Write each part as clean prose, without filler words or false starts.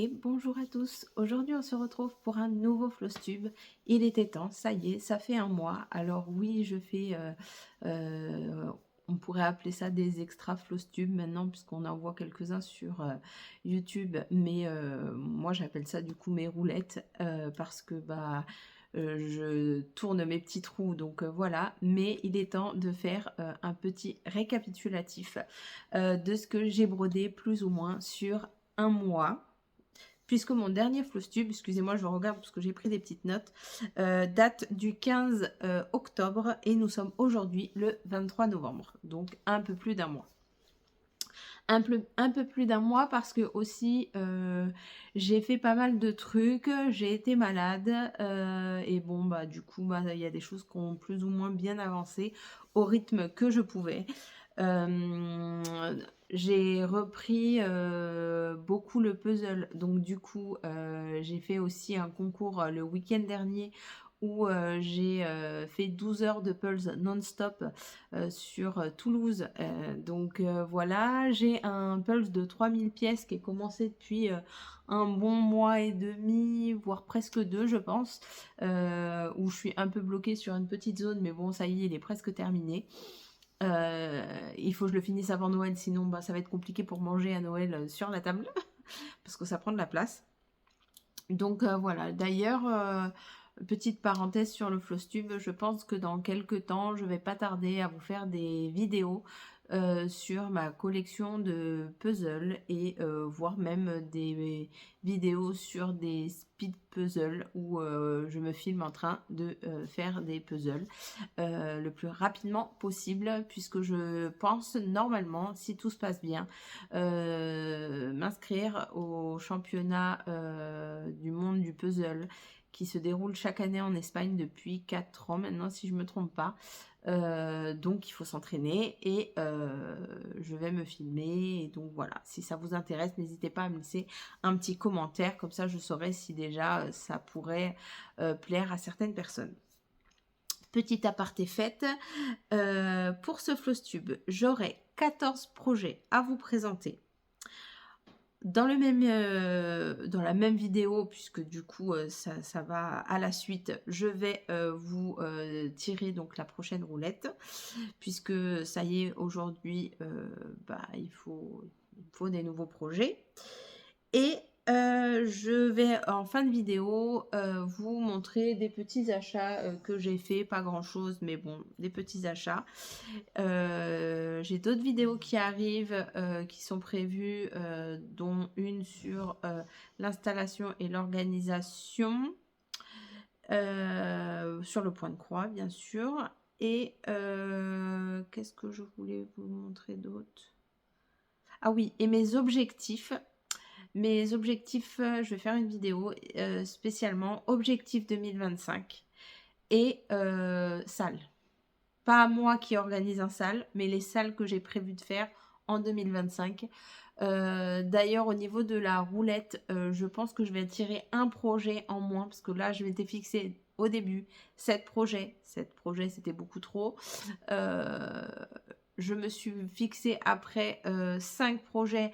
Et bonjour à tous, aujourd'hui on se retrouve pour un nouveau Flosstube. Il était temps, ça y est, ça fait un mois. Alors oui, je fais, euh, on pourrait appeler ça des extra Flosstube maintenant puisqu'on en voit quelques-uns sur YouTube. Mais moi j'appelle ça du coup mes roulettes parce que je tourne mes petits trous, donc voilà. Mais il est temps de faire un petit récapitulatif de ce que j'ai brodé plus ou moins sur un mois. Puisque mon dernier Flosstube, excusez-moi, je regarde parce que j'ai pris des petites notes, date du 15 octobre et nous sommes aujourd'hui le 23 novembre, donc un peu plus d'un mois. Un peu plus d'un mois parce que aussi j'ai fait pas mal de trucs, j'ai été malade et bon bah du coup il y a des choses qui ont plus ou moins bien avancé au rythme que je pouvais. J'ai repris beaucoup le puzzle, donc du coup j'ai fait aussi un concours le week-end dernier où j'ai fait 12 heures de puzzle non-stop sur Toulouse. Donc voilà, j'ai un pulse de 3000 pièces qui est commencé depuis un bon mois et demi, voire presque deux je pense, où je suis un peu bloquée sur une petite zone, mais bon ça y est, il est presque terminé. Il faut que je le finisse avant Noël, sinon ça va être compliqué pour manger à Noël sur la table, parce que ça prend de la place. Donc voilà, d'ailleurs, petite parenthèse sur le Flosstube, je pense que dans quelques temps, je vais pas tarder à vous faire des vidéos sur ma collection de puzzles et voire même des vidéos sur des speed puzzles où je me filme en train de faire des puzzles le plus rapidement possible, puisque je pense normalement, si tout se passe bien, m'inscrire au championnat du monde du puzzle qui se déroule chaque année en Espagne depuis 4 ans maintenant, si je ne me trompe pas. Donc il faut s'entraîner et je vais me filmer. Et donc voilà, si ça vous intéresse, n'hésitez pas à me laisser un petit commentaire, comme ça je saurai si déjà ça pourrait plaire à certaines personnes. Petit aparté fait, pour ce Flosstube, j'aurai 14 projets à vous présenter. Dans la même vidéo, puisque du coup ça va à la suite, je vais vous tirer donc la prochaine roulette, puisque ça y est, aujourd'hui il faut des nouveaux projets. Et je vais en fin de vidéo vous montrer des petits achats que j'ai fait, pas grand chose, mais bon, des petits achats. J'ai d'autres vidéos qui arrivent, qui sont prévues, dont une sur l'installation et l'organisation, sur le point de croix, bien sûr. Et qu'est-ce que je voulais vous montrer d'autre? Ah oui, et mes objectifs. Mes objectifs, je vais faire une vidéo spécialement objectif 2025 et salles. Pas moi qui organise un salle, mais les salles que j'ai prévu de faire en 2025. D'ailleurs, au niveau de la roulette, je pense que je vais tirer un projet en moins, parce que là, je m'étais fixé au début 7 projets. 7 projets, c'était beaucoup trop. Je me suis fixé après 5 projets.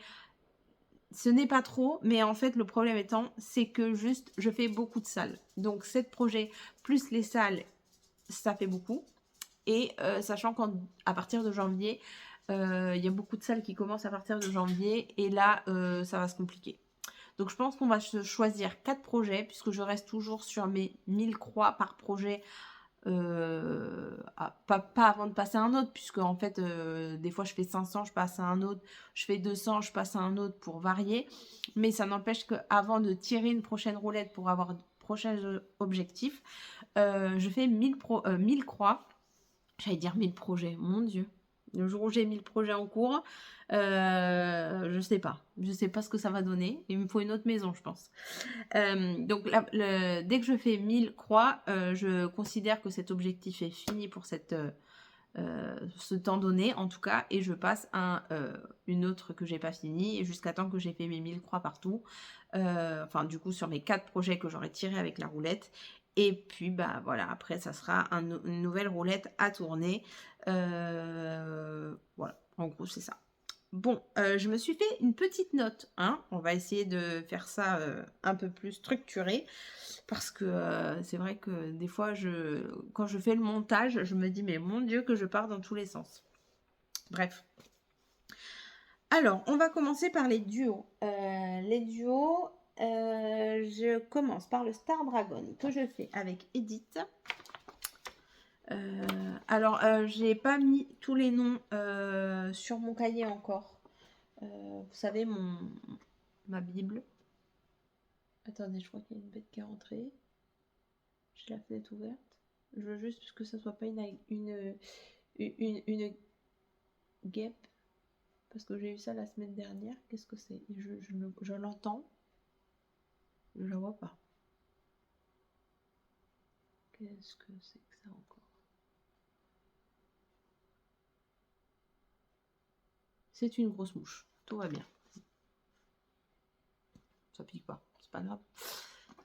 Ce n'est pas trop, mais en fait, le problème étant, c'est que juste, je fais beaucoup de salles. Donc, 7 projets plus les salles, ça fait beaucoup. Et sachant qu'à partir de janvier, il y a beaucoup de salles qui commencent à partir de janvier. Et là, ça va se compliquer. Donc, je pense qu'on va choisir 4 projets, puisque je reste toujours sur mes 1000 croix par projet. Pas avant de passer à un autre, puisque en fait des fois je fais 500, je passe à un autre, je fais 200, je passe à un autre pour varier, mais ça n'empêche qu'avant de tirer une prochaine roulette pour avoir de prochains objectifs, je fais 1000 croix, j'allais dire 1000 projets, mon dieu. Le jour où j'ai 1000 projets en cours, je sais pas ce que ça va donner. Il me faut une autre maison, je pense. Donc dès que je fais 1000 croix, je considère que cet objectif est fini pour ce temps donné en tout cas, et je passe à une autre que j'ai pas fini jusqu'à temps que j'ai fait mes 1000 croix partout, enfin du coup sur mes 4 projets que j'aurais tiré avec la roulette. Et puis voilà, après ça sera une nouvelle roulette à tourner. Voilà, en gros c'est ça. Bon, je me suis fait une petite note, hein. On va essayer de faire ça un peu plus structuré. Parce que c'est vrai que des fois, quand je fais le montage, je me dis, mais mon Dieu, que je pars dans tous les sens. Bref. Alors, on va commencer par les duos. Les duos, je commence par le Star Dragon que je fais avec Edith. Alors, j'ai pas mis tous les noms sur mon cahier encore. Vous savez, ma Bible. Attendez, je crois qu'il y a une bête qui est rentrée. J'ai la fenêtre ouverte. Je veux juste que ça soit pas une guêpe. Parce que j'ai eu ça la semaine dernière. Qu'est-ce que c'est? Je l'entends. Je la vois pas. Qu'est-ce que c'est que ça encore? C'est une grosse mouche. Tout va bien. Ça pique pas. C'est pas grave.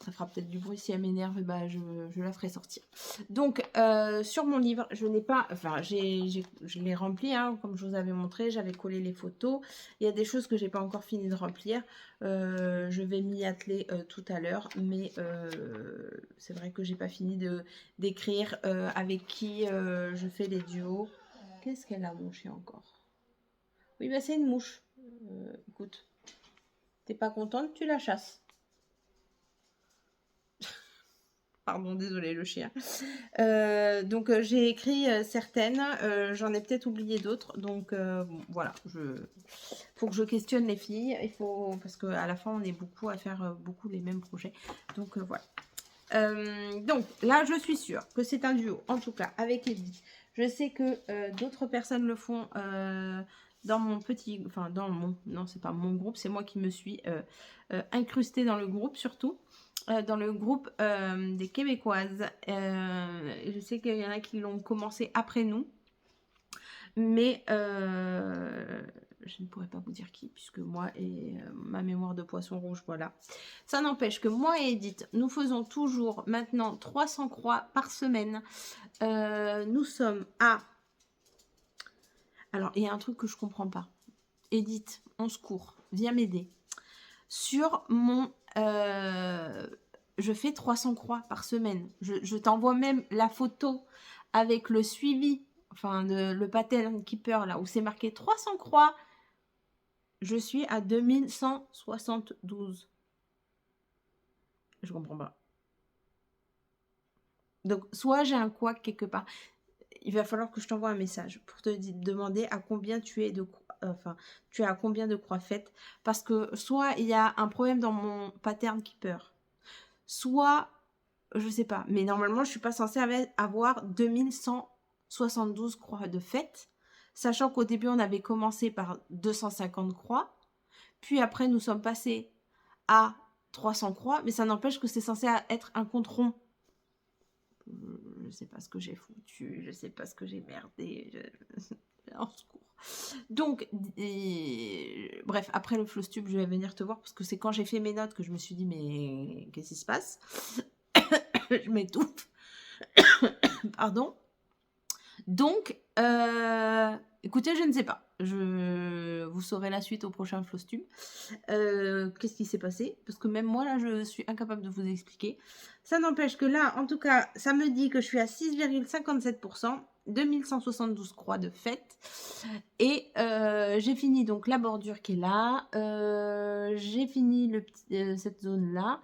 Ça fera peut-être du bruit si elle m'énerve, bah je la ferai sortir. Donc, sur mon livre, je n'ai pas... Enfin, je l'ai rempli, hein, comme je vous avais montré. J'avais collé les photos. Il y a des choses que j'ai pas encore fini de remplir. Je vais m'y atteler tout à l'heure. Mais c'est vrai que j'ai pas fini d'écrire avec qui je fais les duos. Qu'est-ce qu'elle a, mon chien, encore? Oui, bah c'est une mouche. Écoute, t'es pas contente, tu la chasses. Pardon, désolé le chien. Donc j'ai écrit certaines, j'en ai peut-être oublié d'autres. Donc bon, voilà, faut que je questionne les filles. Parce qu'à la fin on est beaucoup à faire beaucoup les mêmes projets. Donc voilà. Donc là je suis sûre que c'est un duo, en tout cas avec Edith. Je sais que d'autres personnes le font dans mon petit, enfin dans mon, non c'est pas mon groupe, c'est moi qui me suis incrustée dans le groupe surtout. Dans le groupe des Québécoises. Je sais qu'il y en a qui l'ont commencé après nous. Mais je ne pourrais pas vous dire qui, puisque moi et ma mémoire de poisson rouge, voilà. Ça n'empêche que moi et Edith, nous faisons toujours maintenant 300 croix par semaine. Nous sommes à... Alors, il y a un truc que je ne comprends pas. Edith, on secours, viens m'aider. Sur mon... je fais 300 croix par semaine. Je t'envoie même la photo avec le suivi, enfin le pattern keeper là, où c'est marqué 300 croix. Je suis à 2172. Je comprends pas. Donc, soit j'ai un couac quelque part. Il va falloir que je t'envoie un message pour te demander à combien tu es tu es à combien de croix faites. Parce que soit il y a un problème dans mon pattern keeper, soit je sais pas, mais normalement je suis pas censée avoir 2172 croix de fête, sachant qu'au début on avait commencé par 250 croix, puis après nous sommes passés à 300 croix, mais ça n'empêche que c'est censé être un compte rond. Je sais pas ce que j'ai foutu, je sais pas ce que j'ai merdé, en secours. Donc, bref, après le Flowstube, je vais venir te voir parce que c'est quand j'ai fait mes notes que je me suis dit, mais qu'est-ce qui se passe? Je m'étouffe. Pardon. Donc, écoutez, je ne sais pas. Vous saurez la suite au prochain Flowstube. Qu'est-ce qui s'est passé? Parce que même moi, là, je suis incapable de vous expliquer. Ça n'empêche que là, en tout cas, ça me dit que je suis à 6,57%. 2172 croix de fête. Et j'ai fini donc la bordure qui est là. J'ai fini cette zone-là.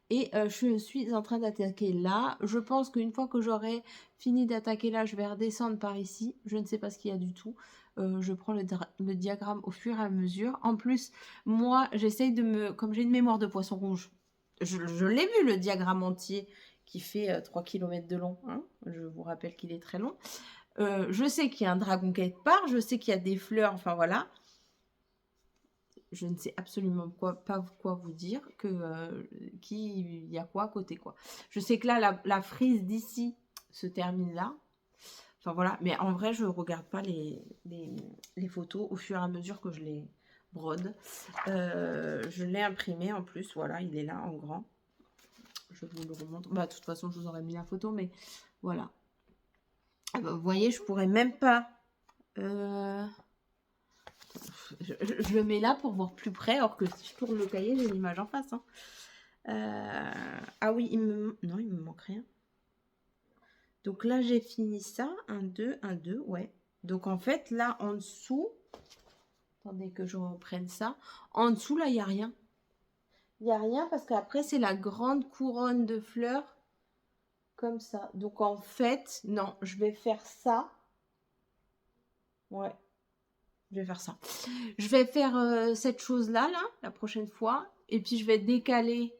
Et je suis en train d'attaquer là. Je pense qu'une fois que j'aurai fini d'attaquer là, je vais redescendre par ici. Je ne sais pas ce qu'il y a du tout. Je prends le diagramme au fur et à mesure. En plus, moi, j'essaye comme j'ai une mémoire de poisson rouge, je l'ai vu le diagramme entier qui fait 3 km de long. Hein. Je vous rappelle qu'il est très long. Je sais qu'il y a un dragon quelque part. Je sais qu'il y a des fleurs. Enfin, voilà. Je ne sais absolument pas quoi vous dire, qu'il y a quoi à côté, quoi. Je sais que là, la frise d'ici se termine là. Enfin voilà, mais en vrai, je regarde pas les photos au fur et à mesure que je les brode. Je l'ai imprimé en plus, voilà, il est là en grand. Je vous le remontre. Bah, de toute façon, je vous aurais mis la photo, mais voilà. Vous voyez, je pourrais même pas... Je le mets là pour voir plus près, alors que si je tourne le cahier, j'ai l'image en face. Hein. Ah oui, non, il me manque rien. Donc là, j'ai fini ça. 1, 2, 1, 2, ouais. Donc en fait, là, en dessous, attendez que je reprenne ça. En dessous, là, il n'y a rien. Il n'y a rien parce qu'après, c'est la grande couronne de fleurs. Comme ça. Donc en fait, non, je vais faire ça. Ouais, je vais faire ça. Je vais faire cette chose-là, là, la prochaine fois. Et puis, je vais décaler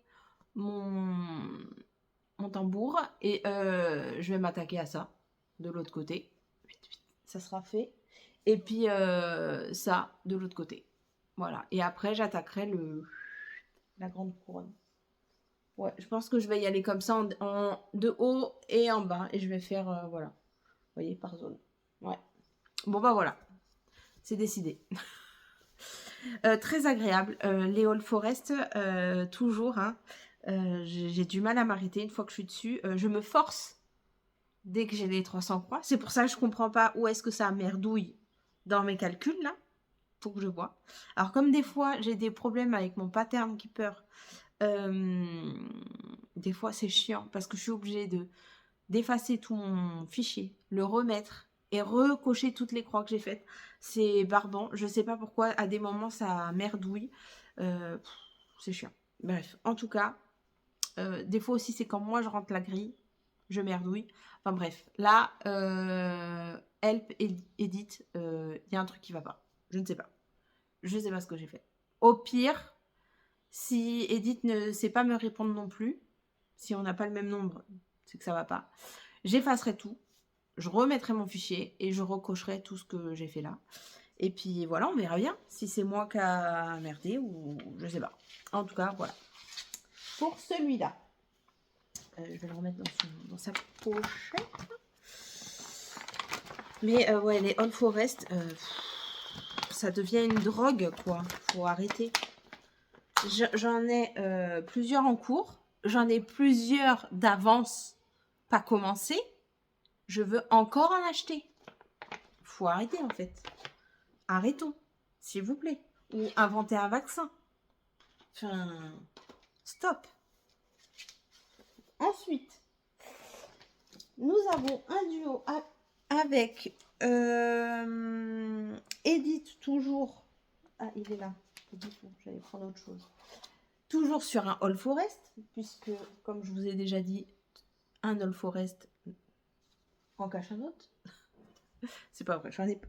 mon tambour. Et je vais m'attaquer à ça, de l'autre côté. Ça sera fait. Et puis, ça, de l'autre côté. Voilà. Et après, j'attaquerai la grande couronne. Ouais, je pense que je vais y aller comme ça, de haut et en bas. Et je vais faire, voilà. Vous voyez, par zone. Ouais. Bon, bah voilà. C'est décidé. Très agréable. Les All Forest, toujours. Hein, j'ai du mal à m'arrêter une fois que je suis dessus. Je me force dès que j'ai les 300 croix. C'est pour ça que je comprends pas où est-ce que ça merdouille dans mes calculs, là. Faut que je vois. Alors, comme des fois, j'ai des problèmes avec mon pattern keeper, des fois, c'est chiant parce que je suis obligée d'effacer tout mon fichier, le remettre et recocher toutes les croix que j'ai faites. C'est barbant. Je sais pas pourquoi, à des moments, ça merdouille. C'est chiant. Bref, en tout cas, des fois aussi, c'est quand moi, je rentre la grille, je merdouille. Enfin bref, là, help, edit, il y a un truc qui va pas. Je ne sais pas. Je ne sais pas ce que j'ai fait. Au pire, si Edith ne sait pas me répondre non plus, si on n'a pas le même nombre, c'est que ça va pas. J'effacerai tout, je remettrai mon fichier et je recocherai tout ce que j'ai fait là. Et puis voilà, on verra bien si c'est moi qui a merdé ou je sais pas. En tout cas, voilà. Pour celui-là, je vais le remettre dans sa pochette. Mais ouais, les All Forest, ça devient une drogue, quoi. Faut arrêter. J'en ai plusieurs en cours. J'en ai plusieurs d'avance pas commencé. Je veux encore en acheter. Faut arrêter en fait. Arrêtons, s'il vous plaît. Ou inventer un vaccin. Enfin, stop. Ensuite, nous avons un duo avec Edith toujours. Ah, il est là. J'allais prendre autre chose. Toujours sur un All Forest, puisque, comme je vous ai déjà dit, un All Forest en cache un autre. C'est pas vrai, j'en ai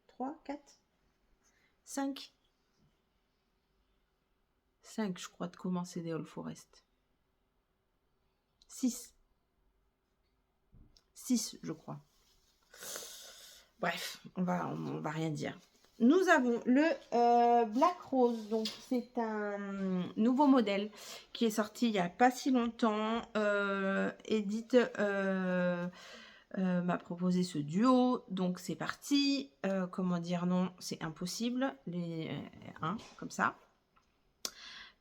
3, 4, 5. 5, je crois, de commencer des All Forest. 6. 6, je crois. Bref, on va rien dire. Nous avons le Black Rose, donc c'est un nouveau modèle qui est sorti il n'y a pas si longtemps. Edith m'a proposé ce duo, donc c'est parti. Comment dire non, c'est impossible, les 1 comme ça.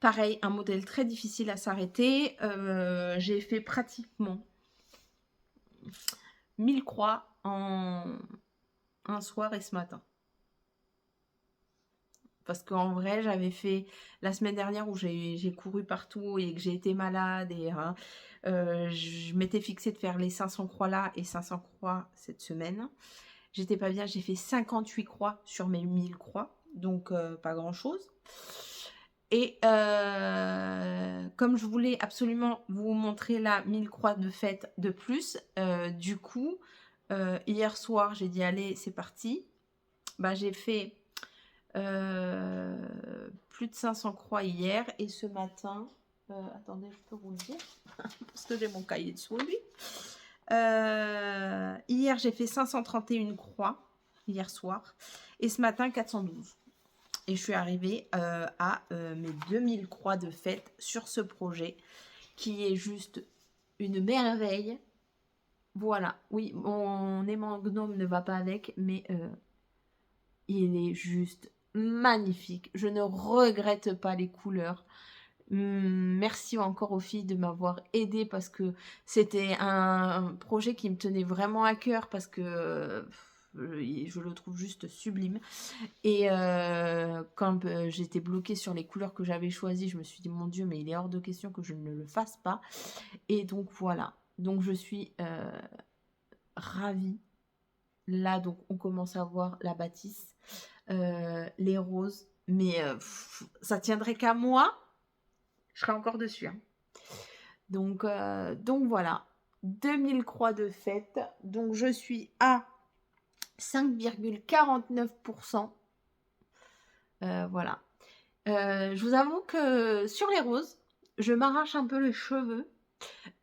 Pareil, un modèle très difficile à s'arrêter. J'ai fait pratiquement 1000 croix en un soir et ce matin. Parce qu'en vrai, j'avais fait la semaine dernière où j'ai couru partout et que j'ai été malade. Et je m'étais fixée de faire les 500 croix là et 500 croix cette semaine. J'étais pas bien, j'ai fait 58 croix sur mes 1000 croix. Donc pas grand chose. Et comme je voulais absolument vous montrer là 1000 croix de fête de plus, du coup, hier soir, j'ai dit allez, c'est parti. Bah, j'ai fait plus de 500 croix hier et ce matin, attendez, je peux vous le dire parce que j'ai mon cahier dessous lui. Hier, j'ai fait 531 croix hier soir et ce matin 412. Et je suis arrivée à mes 2000 croix de fête sur ce projet qui est juste une merveille. Voilà, oui, mon aimant gnome ne va pas avec, mais il est juste magnifique. Je ne regrette pas les couleurs. Merci encore aux filles de m'avoir aidée parce que c'était un projet qui me tenait vraiment à cœur parce que je le trouve juste sublime. Et quand j'étais bloquée sur les couleurs que j'avais choisies, je me suis dit, mon Dieu, mais il est hors de question que je ne le fasse pas. Et donc voilà, donc je suis ravie. Là, donc on commence à voir la bâtisse, les roses, mais ça tiendrait qu'à moi, je serais encore dessus, hein. Donc voilà, 2000 croix de fête. Donc je suis à 5,49%. Voilà. Je vous avoue que sur les roses, je m'arrache un peu les cheveux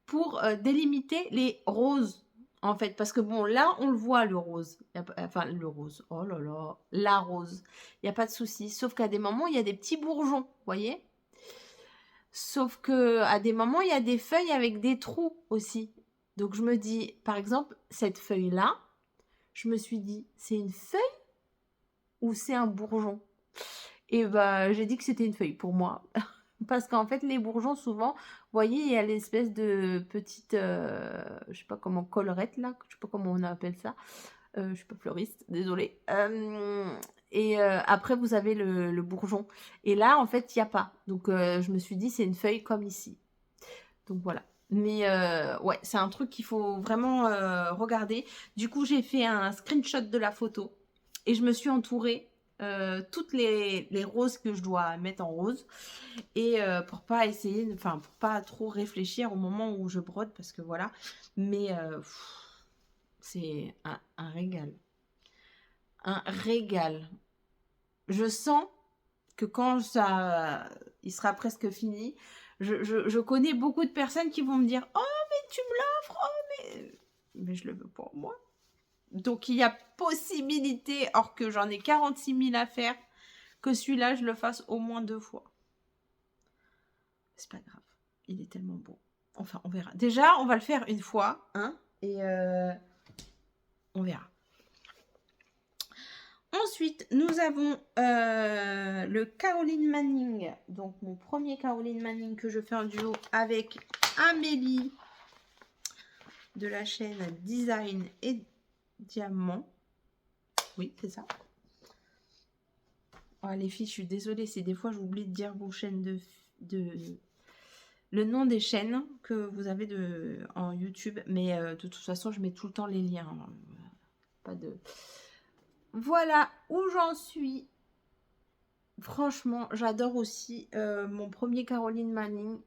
pour délimiter les roses, en fait. Parce que bon, là, on le voit, le rose. Enfin, le rose. Oh là là. La rose. Il n'y a pas de souci. Sauf qu'à des moments, il y a des petits bourgeons, vous voyez. Sauf que à des moments, il y a des feuilles avec des trous aussi. Donc je me dis, par exemple, cette feuille-là, je me suis dit, c'est une feuille ou c'est un bourgeon? Et bah, j'ai dit que c'était une feuille pour moi. Parce qu'en fait, les bourgeons, souvent, vous voyez, il y a l'espèce de petite, je sais pas comment, collerette là, je sais pas comment on appelle ça. Je suis pas fleuriste, désolée. Et après, vous avez le bourgeon. Et là, en fait, il n'y a pas. Donc, je me suis dit, c'est une feuille comme ici. Donc, voilà. Mais ouais, c'est un truc qu'il faut vraiment regarder. Du coup, j'ai fait un screenshot de la photo. Et je me suis entourée toutes les roses que je dois mettre en rose. Et pour pas essayer, enfin, pour pas trop réfléchir au moment où je brode. Parce que voilà. Mais c'est un régal. Un régal. Je sens que quand il sera presque fini, je connais beaucoup de personnes qui vont me dire « Oh, mais tu me l'offres, oh, mais je le veux pour moi. » Donc, il y a possibilité, or que j'en ai 46 000 à faire, que celui-là, je le fasse au moins 2 fois. C'est pas grave. Il est tellement beau. Enfin, on verra. Déjà, on va le faire une fois, hein, et on verra. Ensuite, nous avons le Caroline Manning. Donc, mon premier Caroline Manning que je fais en duo avec Amélie de la chaîne Design et Diamant. Oui, c'est ça. Oh, les filles, je suis désolée. C'est des fois, j'oublie de dire vos chaînes le nom des chaînes que vous avez en YouTube. Mais de toute façon, je mets tout le temps les liens. Pas de... Voilà où j'en suis. Franchement, j'adore aussi mon premier Caroline Manning.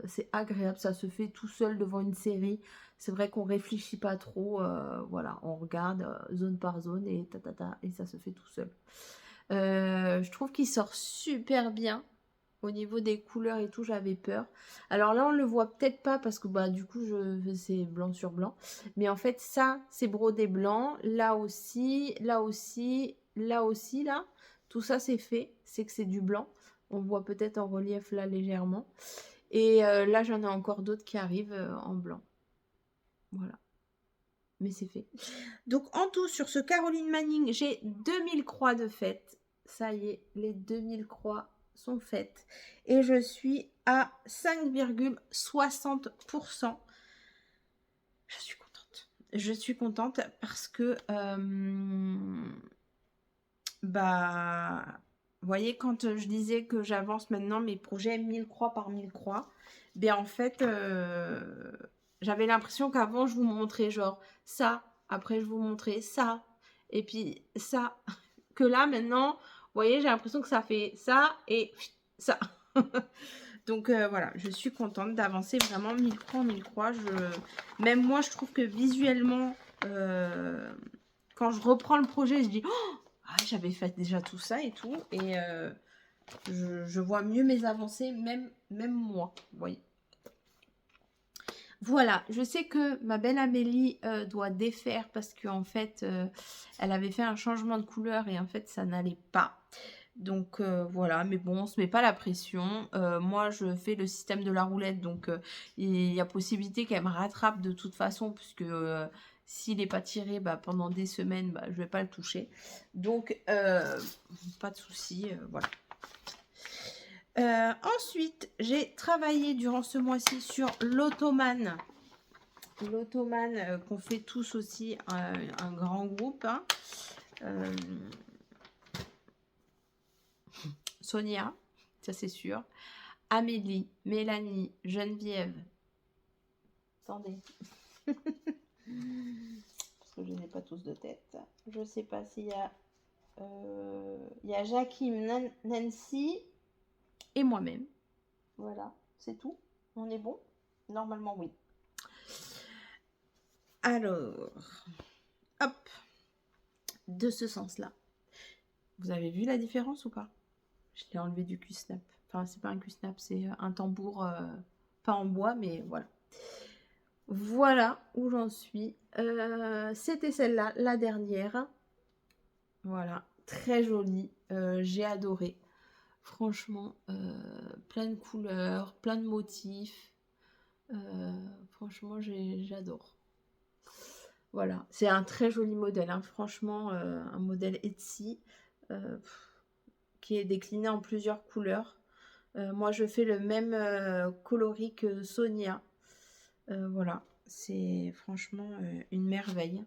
C'est agréable, ça se fait tout seul devant une série. C'est vrai qu'on réfléchit pas trop. Voilà, on regarde zone par zone et et ça se fait tout seul. Je trouve qu'il sort super bien. Au niveau des couleurs et tout, j'avais peur. Alors là, on le voit peut-être pas parce que bah du coup, c'est blanc sur blanc. Mais en fait, ça, c'est brodé blanc. Là aussi, là aussi, là aussi, là. Tout ça, c'est fait. C'est que c'est du blanc. On voit peut-être en relief là légèrement. Et là, j'en ai encore d'autres qui arrivent en blanc. Voilà. Mais c'est fait. Donc, en tout, sur ce Caroline Manning, j'ai 2000 croix de fête. Ça y est, les 2000 croix sont faites. Et je suis à 5,60%. Je suis contente. Je suis contente parce que... bah... Vous voyez, quand je disais que j'avance maintenant mes projets 1000 croix par 1000 croix, bien en fait, j'avais l'impression qu'avant, je vous montrais genre ça, après je vous montrais ça, et puis ça. Que là, maintenant, vous voyez, j'ai l'impression que ça fait ça et ça. Donc voilà, je suis contente d'avancer vraiment 1000 croix en 1000 croix. Même moi, je trouve que visuellement, quand je reprends le projet, je dis oh, ah, j'avais fait déjà tout ça et tout. Et je vois mieux mes avancées, même moi. Vous voyez. Voilà, je sais que ma belle Amélie doit défaire parce qu'en fait, elle avait fait un changement de couleur et en fait, ça n'allait pas. Donc voilà, mais bon, on se met pas la pression. Moi, je fais le système de la roulette, donc il y a possibilité qu'elle me rattrape de toute façon, puisque s'il n'est pas tiré bah, pendant des semaines, bah, je vais pas le toucher. Donc, pas de souci, voilà. Ensuite, j'ai travaillé durant ce mois-ci sur l'Ottomane l'Ottoman qu'on fait tous aussi, un grand groupe. Hein. Sonia, ça c'est sûr. Amélie, Mélanie, Geneviève. Attendez. Parce que je n'ai pas tous de tête. Je ne sais pas s'il y a... il y a Jacqueline, Nancy et moi-même. Voilà, c'est tout. On est bon? Normalement, oui. Alors, hop. De ce sens-là. Vous avez vu la différence ou pas? Je l'ai enlevé du Q-snap. Enfin, c'est pas un Q-snap, c'est un tambour, pas en bois, mais voilà. Voilà où j'en suis. C'était celle-là, la dernière. Voilà, très jolie. J'ai adoré. Franchement, plein de couleurs, plein de motifs. Franchement, j'adore. Voilà, c'est un très joli modèle. Hein. Franchement, un modèle Etsy qui est décliné en plusieurs couleurs. Moi, je fais le même coloris que Sonia. Voilà, c'est franchement une merveille.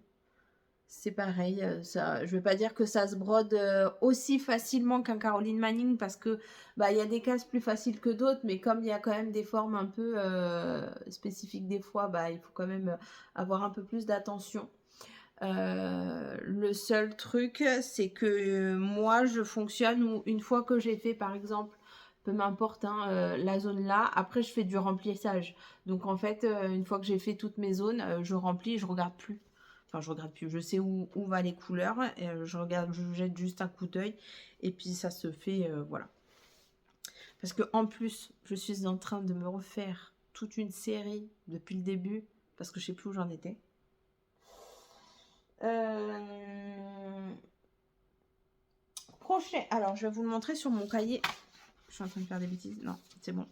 C'est pareil, ça, je ne vais pas dire que ça se brode aussi facilement qu'un Caroline Manning parce que bah, y a des cases plus faciles que d'autres, mais comme il y a quand même des formes un peu spécifiques des fois, bah, il faut quand même avoir un peu plus d'attention. Le seul truc, c'est que moi, je fonctionne où une fois que j'ai fait, par exemple, peu m'importe, hein, la zone là, après je fais du remplissage. Donc en fait, une fois que j'ai fait toutes mes zones, je remplis et je regarde plus. Enfin, je regarde plus, je sais où va les couleurs, et, je regarde, je jette juste un coup d'œil, et puis ça se fait, voilà. Parce que en plus, je suis en train de me refaire toute une série depuis le début, parce que je sais plus où j'en étais. Prochain, alors je vais vous le montrer sur mon cahier. Je suis en train de faire des bêtises, non, c'est bon.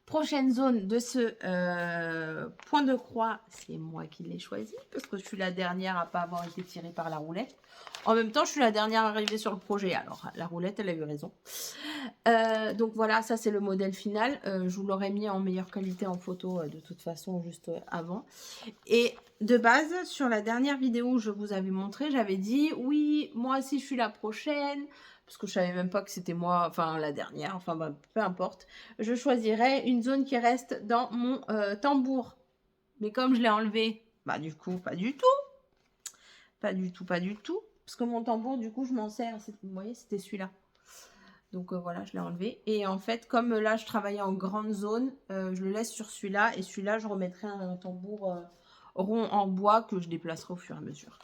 Prochaine zone de ce point de croix, c'est moi qui l'ai choisi parce que je suis la dernière à pas avoir été tirée par la roulette. En même temps, je suis la dernière arrivée sur le projet. Alors, la roulette, elle a eu raison. Donc voilà, ça c'est le modèle final. Je vous l'aurais mis en meilleure qualité en photo de toute façon juste avant. Et de base, sur la dernière vidéo où je vous avais montré, j'avais dit oui, moi aussi je suis la prochaine. Parce que je savais même pas que c'était moi, enfin la dernière, enfin bah, peu importe. Je choisirais une zone qui reste dans mon tambour. Mais comme je l'ai enlevé, bah du coup, pas du tout. Pas du tout, pas du tout. Parce que mon tambour, du coup, je m'en sers. Vous voyez, c'était celui-là. Donc voilà, je l'ai enlevé. Et en fait, comme là, je travaillais en grande zone, je le laisse sur celui-là. Et celui-là, je remettrai un tambour rond en bois que je déplacerai au fur et à mesure.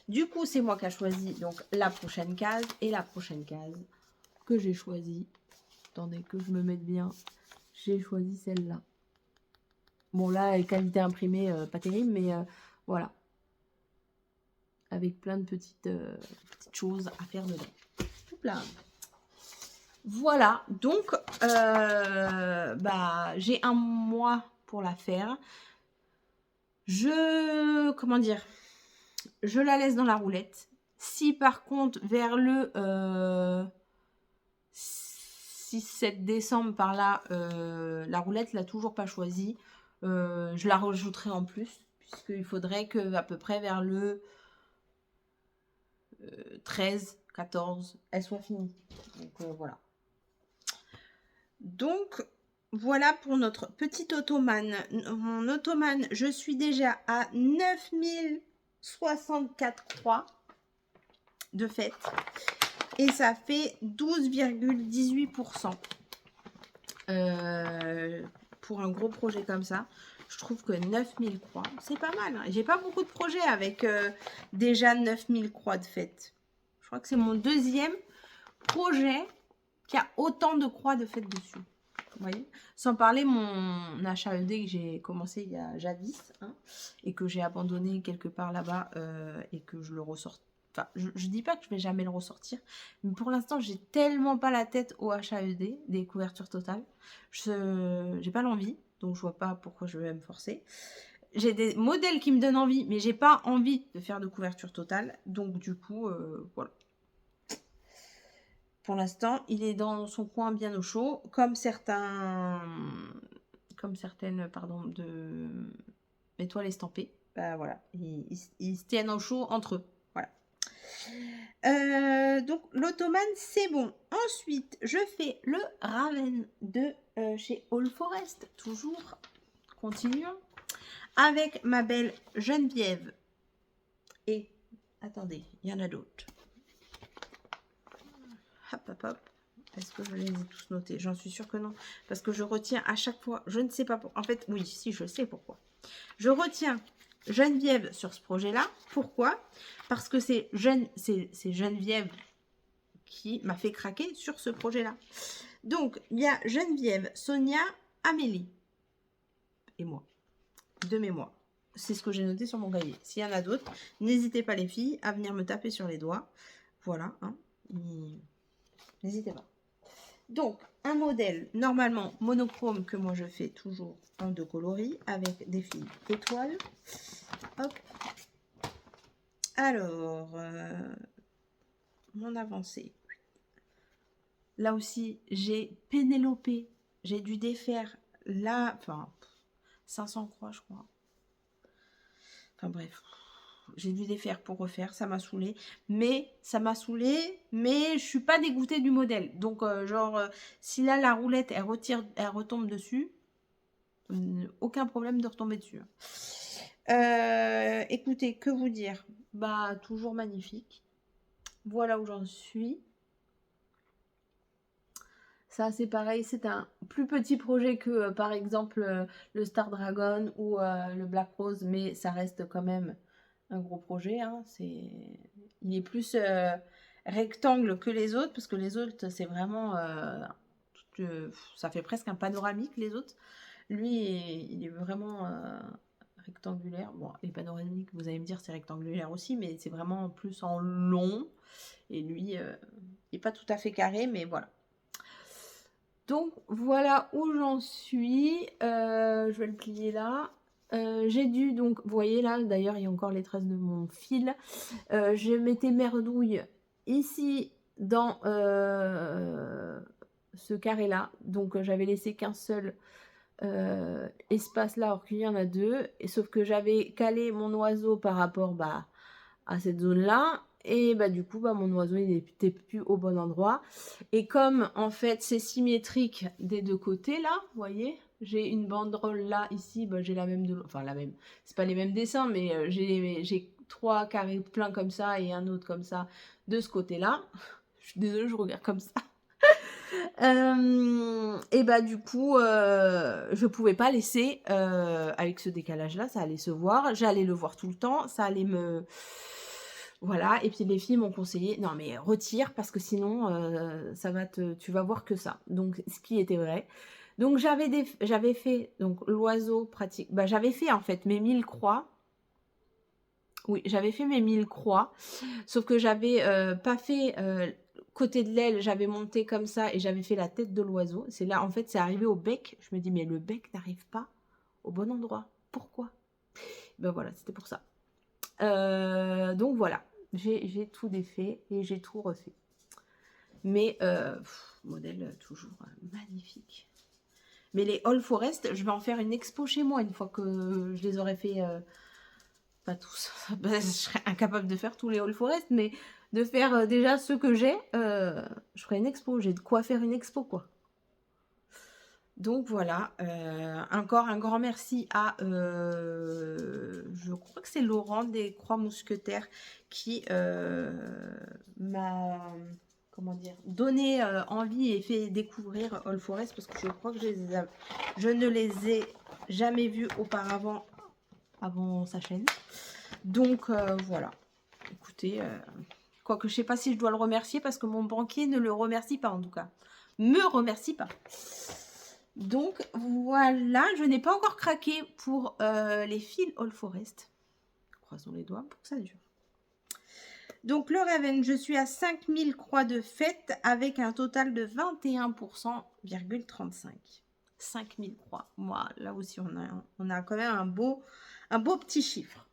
Du coup, c'est moi qui ai choisi donc la prochaine case. Et la prochaine case que j'ai choisie, attendez que je me mette bien, j'ai choisi celle-là. Bon là, qualité imprimée, pas terrible, mais voilà. Avec plein de petites choses à faire dedans. Hop là. Voilà, donc bah, j'ai un mois pour la faire. Comment dire, je la laisse dans la roulette. Si par contre vers le 6-7 décembre par là, la roulette l'a toujours pas choisie, je la rajouterai en plus, puisqu'il faudrait que à peu près vers le 13, 14, elle soit finie. Donc voilà. Donc voilà pour notre petit ottomane. Mon ottomane, je suis déjà à 9064 croix de fait. Et ça fait 12,18%. Pour un gros projet comme ça. Je trouve que 9000 croix, c'est pas mal. Hein. J'ai pas beaucoup de projets avec déjà 9000 croix de fête. Je crois que c'est mon deuxième projet qui a autant de croix de fête dessus. Vous voyez, sans parler mon HAED que j'ai commencé il y a jadis hein, et que j'ai abandonné quelque part là-bas et que je le ressors. Enfin, je dis pas que je vais jamais le ressortir, mais pour l'instant, j'ai tellement pas la tête au HAED, des couvertures totales. J'ai pas l'envie, donc je vois pas pourquoi je vais me forcer. J'ai des modèles qui me donnent envie, mais j'ai pas envie de faire de couverture totale, donc du coup, voilà. Pour l'instant, il est dans son coin bien au chaud, comme certaines, pardon, étoiles estampées. Bah voilà, ils se tiennent au chaud entre eux. Voilà. Donc l'Ottoman, c'est bon. Ensuite, je fais le Raven de chez All Forest. Toujours, continuons. Avec ma belle Geneviève. Et, attendez, il y en a d'autres. Hop, hop, hop. Est-ce que je les ai tous notés? J'en suis sûre que non. Parce que je retiens à chaque fois, je ne sais pas pourquoi. En fait, oui, si, je sais pourquoi. Je retiens Geneviève sur ce projet-là. Pourquoi? Parce que c'est Geneviève qui m'a fait craquer sur ce projet-là. Donc, il y a Geneviève, Sonia, Amélie et moi. De mémoire. C'est ce que j'ai noté sur mon cahier. S'il y en a d'autres, n'hésitez pas les filles à venir me taper sur les doigts. Voilà. Hein. N'hésitez pas. Donc, un modèle normalement monochrome que moi je fais toujours en 2 coloris avec des fils étoiles. Hop. Alors, mon avancée. Là aussi, j'ai Pénélope. J'ai dû défaire là, enfin, 500 croix, je crois. Enfin bref, j'ai dû défaire pour refaire, ça m'a saoulée. Mais je suis pas dégoûtée du modèle. Donc si là la roulette elle retombe dessus, aucun problème de retomber dessus. Écoutez, que vous dire? Bah toujours magnifique. Voilà où j'en suis. Ça c'est pareil, c'est un plus petit projet que par exemple le Star Dragon ou le Black Rose, mais ça reste quand même un gros projet. Hein. Il est plus rectangle que les autres, parce que les autres, c'est vraiment... ça fait presque un panoramique, les autres. Lui, il est vraiment rectangulaire. Bon, les panoramiques, vous allez me dire, c'est rectangulaire aussi, mais c'est vraiment plus en long. Et lui, il n'est pas tout à fait carré, mais voilà. Donc, voilà où j'en suis. Je vais le plier là. J'ai dû, donc, vous voyez là, d'ailleurs, il y a encore les traces de mon fil. Je mettais merdouille ici dans ce carré là. Donc, j'avais laissé qu'un seul espace là, alors qu'il y en a 2. Et, sauf que j'avais calé mon oiseau par rapport à cette zone là. Et du coup, mon oiseau il n'était plus au bon endroit. Et comme en fait c'est symétrique des 2 côtés là, vous voyez, j'ai une banderole là, ici, j'ai la même enfin la même, c'est pas les mêmes dessins, mais j'ai 3 carrés pleins comme ça et un autre comme ça de ce côté là. Je suis désolée, je regarde comme ça. Et du coup, je pouvais pas laisser avec ce décalage là, ça allait se voir, j'allais le voir tout le temps, ça allait me... Voilà, et puis les filles m'ont conseillé, non mais retire parce que sinon tu vas voir que ça. Donc ce qui était vrai. Donc j'avais fait donc l'oiseau pratique. J'avais fait en fait mes 1000 croix. Oui, j'avais fait mes 1000 croix, sauf que j'avais pas fait côté de l'aile, j'avais monté comme ça et j'avais fait la tête de l'oiseau. C'est là en fait c'est arrivé au bec. Je me dis mais le bec n'arrive pas au bon endroit. Pourquoi? Voilà, c'était pour ça. Donc voilà, j'ai tout défait et j'ai tout refait. Mais modèle toujours magnifique. Mais les All Forest, je vais en faire une expo chez moi une fois que je les aurai fait. Pas tous. Je serais incapable de faire tous les All Forest, mais de faire déjà ceux que j'ai, je ferai une expo. J'ai de quoi faire une expo, quoi. Donc voilà, encore un grand merci à, je crois que c'est Laurent des Croix Mousquetaires qui m'a, comment dire, donné envie et fait découvrir All Forest, parce que je crois que je ne les ai jamais vus auparavant avant sa chaîne. Donc voilà, écoutez, quoique je sais pas si je dois le remercier parce que mon banquier ne le remercie pas en tout cas. Me remercie pas. Donc voilà, je n'ai pas encore craqué pour les fils All Forest. Croisons les doigts pour que ça dure. Donc le Raven, je suis à 5000 croix de fête avec un total de 21,35%. 5000 croix. Moi, là aussi, on a quand même un beau petit chiffre.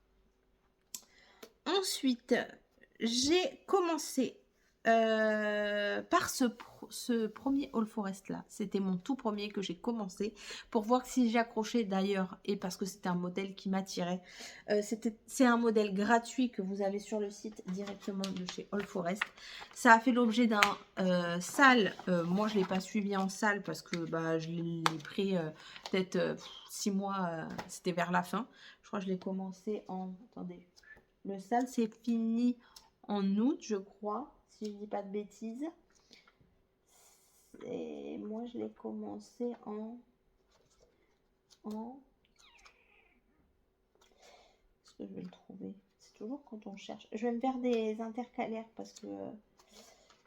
Ensuite, j'ai commencé par ce ce premier All Forest là, c'était mon tout premier que j'ai commencé pour voir si j'accrochais d'ailleurs, et parce que c'était un modèle qui m'attirait. C'est un modèle gratuit que vous avez sur le site directement de chez All Forest. Ça a fait l'objet d'un salle. Moi, je ne l'ai pas suivi en salle parce que bah, je l'ai pris peut-être 6 mois, c'était vers la fin. Je crois que je l'ai commencé en... Attendez. Le salle, c'est fini en août, je crois, si je dis pas de bêtises. Et moi, je l'ai commencé en... Est-ce que je vais le trouver? C'est toujours quand on cherche. Je vais me faire des intercalaires parce que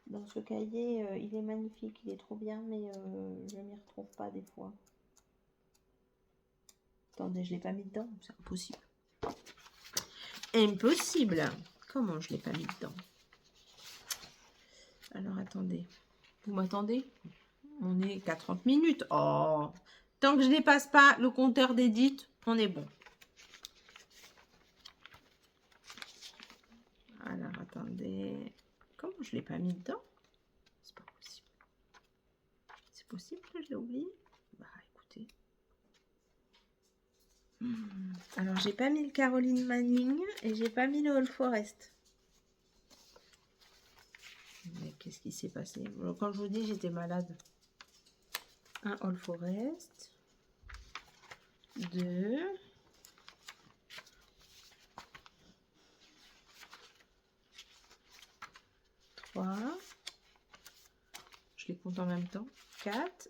dans ce cahier, il est magnifique, il est trop bien, mais je ne m'y retrouve pas des fois. Attendez, je ne l'ai pas mis dedans, c'est impossible. Impossible! Comment je ne l'ai pas mis dedans? Alors, attendez. Vous m'attendez? On est qu'à 30 minutes. Oh! Tant que je ne dépasse pas le compteur d'édite, on est bon. Alors, attendez. Comment je ne l'ai pas mis dedans? C'est pas possible. C'est possible que je l'ai oublié? Bah, écoutez. Alors, j'ai pas mis le Caroline Manning et j'ai pas mis le All Forest. Mais qu'est-ce qui s'est passé? Quand je vous dis, j'étais malade. Un All Forest. 2. 3. Je les compte en même temps. 4.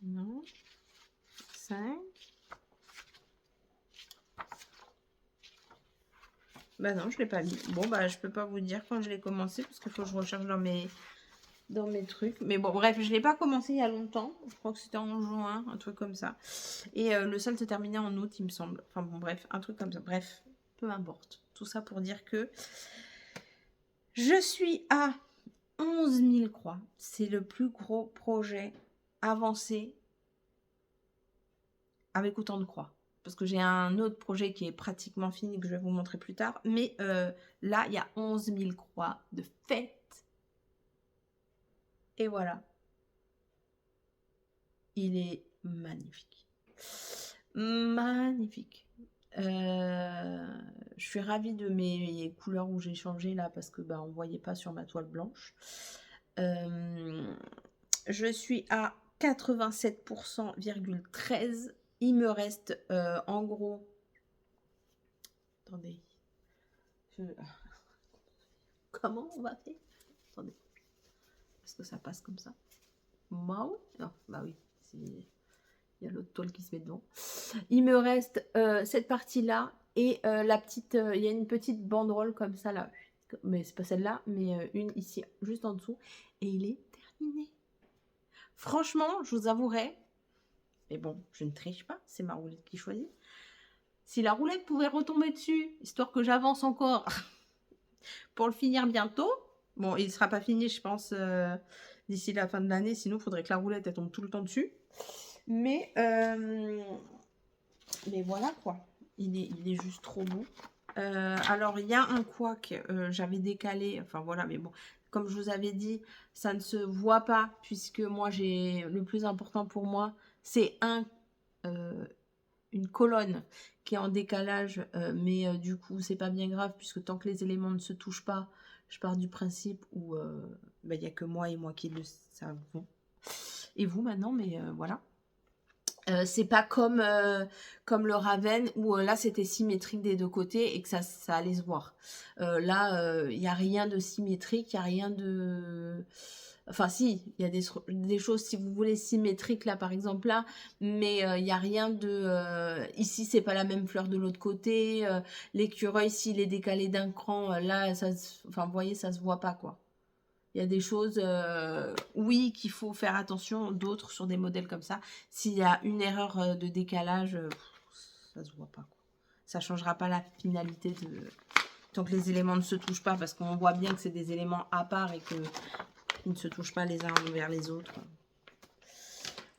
Non. 5. Bah non, je l'ai pas mis. Bon, bah je peux pas vous dire quand je l'ai commencé parce qu'il faut que je recherche dans mes trucs. Mais bon, bref, je l'ai pas commencé il y a longtemps. Je crois que c'était en juin, un truc comme ça. Et le sol se terminait en août, il me semble. Enfin bon, bref, un truc comme ça. Bref, peu importe. Tout ça pour dire que je suis à 11 000 croix. C'est le plus gros projet avancé avec autant de croix. Parce que j'ai un autre projet qui est pratiquement fini, que je vais vous montrer plus tard. Mais là, il y a 11 000 croix de fête. Et voilà. Il est magnifique. Magnifique. Je suis ravie de mes couleurs où j'ai changé là parce que bah, on ne voyait pas sur ma toile blanche. Je suis à 87,13%. Il me reste en gros... Attendez. Comment on va faire? Attendez. Est-ce que ça passe comme ça? Wow. Non, bah oui. Il y a l'autre toile qui se met devant. Il me reste cette partie-là et la petite... il y a une petite banderole comme ça là. Mais c'est pas celle-là, mais une ici, juste en dessous. Et il est terminé. Franchement, je vous avouerai, mais bon, je ne triche pas, c'est ma roulette qui choisit. Si la roulette pouvait retomber dessus, histoire que j'avance encore pour le finir bientôt. Bon, il ne sera pas fini, je pense, d'ici la fin de l'année. Sinon, il faudrait que la roulette elle tombe tout le temps dessus. Mais voilà quoi. Il est juste trop beau. Alors, il y a un couac, j'avais décalé. Enfin, voilà, mais bon. Comme je vous avais dit, ça ne se voit pas. Puisque moi, le plus important pour moi, c'est une colonne qui est en décalage. Mais du coup, c'est pas bien grave. Puisque tant que les éléments ne se touchent pas, je pars du principe où il n'y a que moi et moi qui le savons. Et vous maintenant, mais voilà. C'est pas comme le Raven où là c'était symétrique des deux côtés et que ça allait se voir. Là, il n'y a rien de symétrique, il n'y a rien de... Enfin si, il y a des choses si vous voulez symétriques là par exemple là, mais il n'y a rien de... ici c'est pas la même fleur de l'autre côté, l'écureuil s'il est décalé d'un cran, là, enfin vous voyez ça se voit pas quoi. Il y a des choses, oui, qu'il faut faire attention, d'autres sur des modèles comme ça. S'il y a une erreur de décalage, ça se voit pas. Quoi. Ça ne changera pas la finalité tant que les éléments ne se touchent pas, parce qu'on voit bien que c'est des éléments à part et qu'ils ne se touchent pas les uns vers les autres.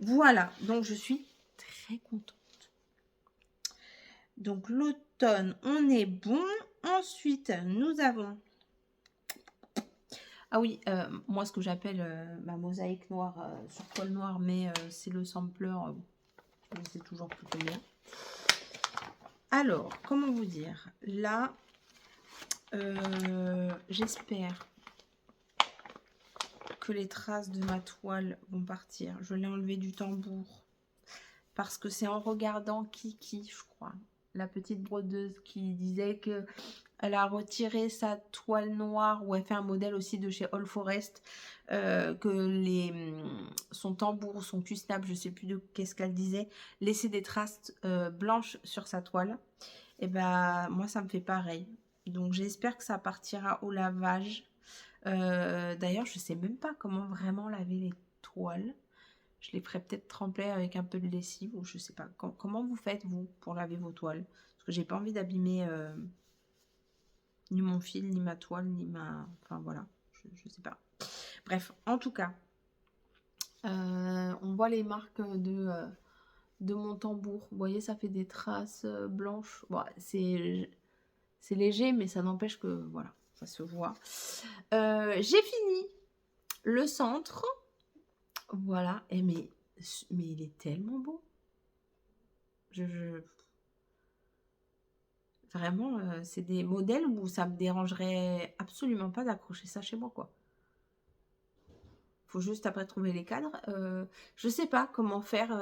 Voilà, donc je suis très contente. Donc l'automne, on est bon. Ensuite, nous avons... Ah oui, moi ce que j'appelle ma mosaïque noire sur toile noire, mais c'est le sampler, je sais toujours plus combien. Alors, comment vous dire? Là, j'espère que les traces de ma toile vont partir. Je l'ai enlevé du tambour parce que c'est en regardant Kiki, je crois, la petite brodeuse, qui disait que elle a retiré sa toile noire, où elle fait un modèle aussi de chez All Forest, que son tambour, son Q-snap, je sais plus de qu'est-ce qu'elle disait, laissait des traces blanches sur sa toile. Et ben moi ça me fait pareil. Donc j'espère que ça partira au lavage. D'ailleurs je sais même pas comment vraiment laver les toiles. Je les ferai peut-être tremper avec un peu de lessive, ou je sais pas. Comment vous faites vous pour laver vos toiles? Parce que j'ai pas envie d'abîmer ni mon fil, ni ma toile, ni ma... Enfin voilà, je sais pas. Bref, en tout cas, on voit les marques de mon tambour. Vous voyez, ça fait des traces blanches. Bon, c'est léger, mais ça n'empêche que, voilà, ça se voit. J'ai fini le centre. Voilà, et mais il est tellement beau. Vraiment, c'est des modèles où ça me dérangerait absolument pas d'accrocher ça chez moi, quoi. Faut juste après trouver les cadres. Je sais pas comment faire.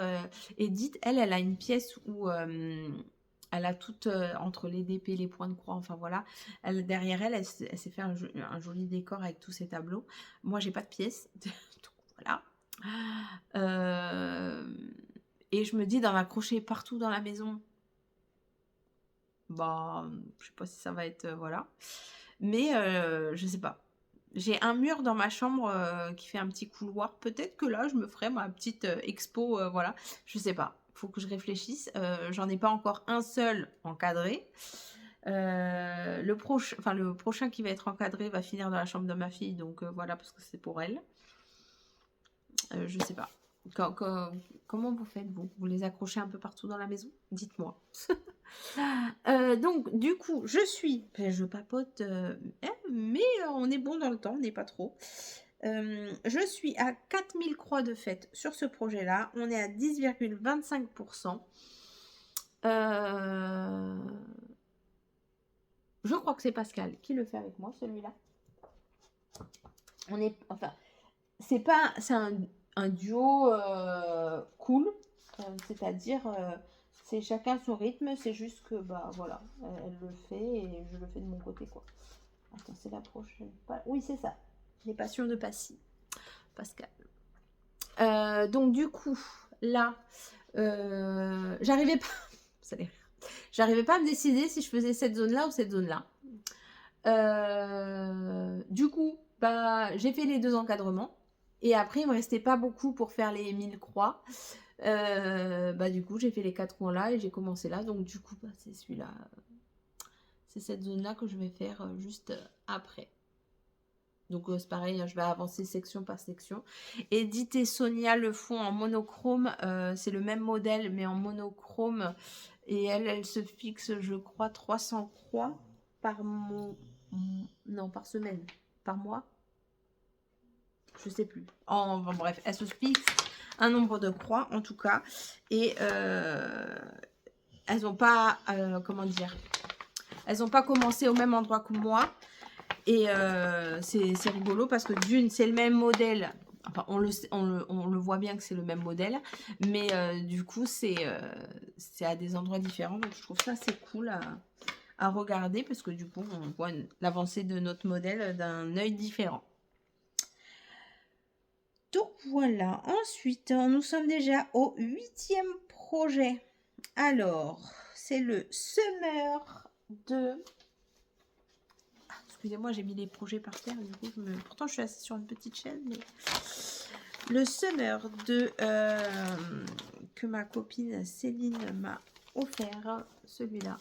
Edith, elle a une pièce où elle a tout entre les DP, les points de croix, enfin voilà. Derrière elle s'est fait un joli décor avec tous ces tableaux. Moi, j'ai pas de pièce. Donc voilà. Et je me dis d'en accrocher partout dans la maison. Bah, je sais pas si ça va être... voilà. Mais je sais pas. J'ai un mur dans ma chambre qui fait un petit couloir. Peut-être que là, je me ferai ma petite expo, voilà. Je sais pas. Faut que je réfléchisse. J'en ai pas encore un seul encadré. Le prochain qui va être encadré va finir dans la chambre de ma fille. Donc voilà, parce que c'est pour elle. Je sais pas. Comment vous faites, vous? Vous les accrochez un peu partout dans la maison? Dites-moi. Donc, du coup, je papote, mais on est bon dans le temps, on n'est pas trop. Je suis à 4000 croix de fête sur ce projet-là. On est à 10,25%. Je crois que c'est Pascal qui le fait avec moi, celui-là. Enfin, c'est un duo cool, c'est-à-dire c'est chacun son rythme, c'est juste que bah voilà, elle le fait et je le fais de mon côté, quoi. Attends, c'est la prochaine. Oui, c'est ça. Les passions de Passy, Pascal. Donc du coup, là, j'arrivais pas, vous allez rire. J'arrivais pas à me décider si je faisais cette zone-là ou cette zone-là. Du coup, bah, j'ai fait les deux encadrements. Et après, il me restait pas beaucoup pour faire les 1000 croix. Bah, du coup, j'ai fait les 4 coins là et j'ai commencé là. Donc, du coup, bah, c'est celui-là. C'est cette zone-là que je vais faire juste après. Donc, c'est pareil, hein, je vais avancer section par section. Edith et Sonia le font en monochrome. C'est le même modèle, mais en monochrome. Et elle se fixe, je crois, 300 croix par non, par semaine. Par mois. Je sais plus. Enfin, bref, elle se fixe un nombre de croix, en tout cas. Et elles n'ont pas, comment dire, elles n'ont pas commencé au même endroit que moi. Et c'est rigolo parce que d'une, c'est le même modèle. Enfin, on le voit bien que c'est le même modèle. Mais du coup, c'est à des endroits différents. Donc, je trouve ça assez cool à regarder parce que du coup, on voit l'avancée de notre modèle d'un œil différent. Donc voilà, ensuite, nous sommes déjà au 8e projet. Alors, c'est le Summer de... Ah, excusez-moi, j'ai mis les projets par terre. Du coup, pourtant, je suis assise sur une petite chaise. Mais... Le Summer de... que ma copine Céline m'a offert. Celui-là.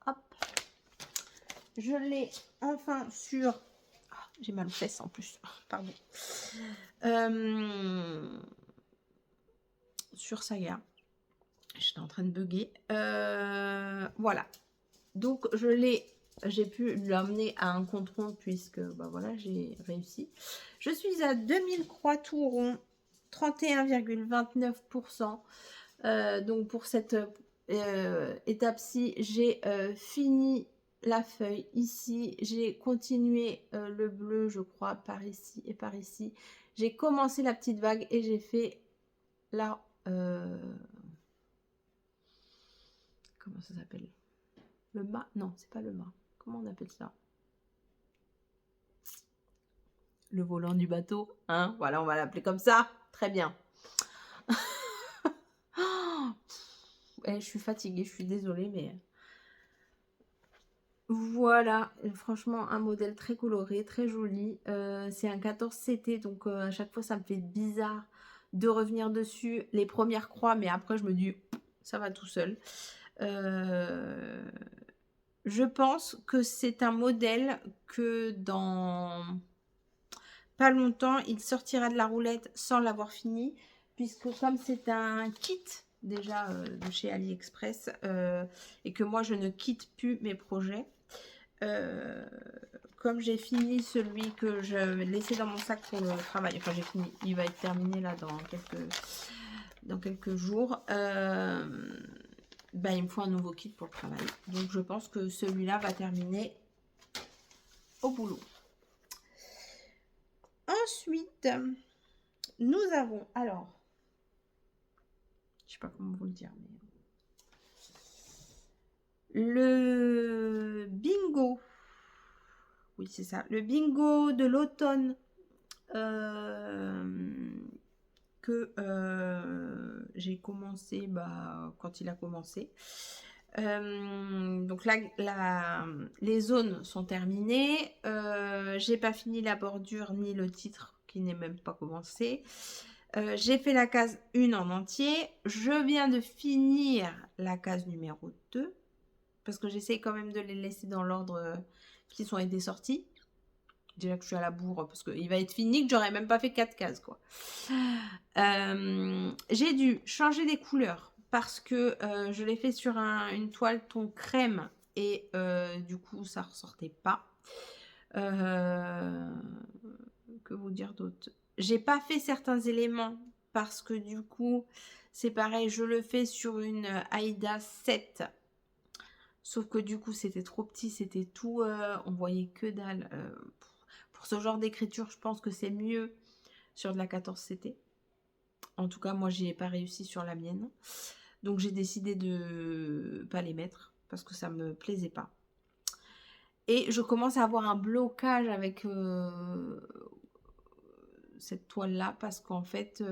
Hop. Je l'ai enfin sur... J'ai mal aux fesses en plus, pardon. Sur Saga. J'étais en train de bugger. Voilà. Donc, je l'ai j'ai pu l'emmener à un compte rond puisque bah voilà, j'ai réussi. Je suis à 2000 croix tout rond, 31,29%. Donc pour cette étape-ci, j'ai fini la feuille ici. J'ai continué le bleu, je crois, par ici et par ici. J'ai commencé la petite vague et j'ai fait la... comment ça s'appelle? Le mât? Non, c'est pas le mât. Comment on appelle ça? Le volant du bateau, hein? Voilà, on va l'appeler comme ça. Très bien. Je suis fatiguée, je suis désolée, mais... Voilà, franchement, un modèle très coloré, très joli. C'est un 14 CT, donc à chaque fois, ça me fait bizarre de revenir dessus. Les premières croix, mais après, je me dis, ça va tout seul. Je pense que c'est un modèle que dans pas longtemps, il sortira de la roulette sans l'avoir fini, puisque comme c'est un kit déjà de chez AliExpress et que moi je ne quitte plus mes projets, comme j'ai fini celui que je laissais dans mon sac pour le travail, enfin j'ai fini, il va être terminé là dans quelques jours, bah, il me faut un nouveau kit pour le travail. Donc je pense que celui-là va terminer au boulot. Ensuite, nous avons, alors, je sais pas comment vous le dire, mais le bingo, oui c'est ça, le bingo de l'automne que j'ai commencé quand il a commencé. Donc là, les zones sont terminées. J'ai pas fini la bordure ni le titre qui n'est même pas commencé. J'ai fait la case 1 en entier. Je viens de finir la case numéro 2 parce que j'essaie quand même de les laisser dans l'ordre qui sont été sortis. Déjà que je suis à la bourre parce qu'il va être fini que j'aurais même pas fait 4 cases quoi. J'ai dû changer les couleurs parce que je l'ai fait sur une toile ton crème et du coup ça ressortait pas. Que vous dire d'autre? J'ai pas fait certains éléments parce que du coup c'est pareil, je le fais sur une Aïda 7. Sauf que du coup c'était trop petit, c'était tout, on voyait que dalle. Pour ce genre d'écriture, je pense que c'est mieux sur de la 14 CT. En tout cas, moi, j'ai pas réussi sur la mienne. Donc, j'ai décidé de pas les mettre parce que ça me plaisait pas. Et je commence à avoir un blocage avec cette toile-là parce qu'en fait,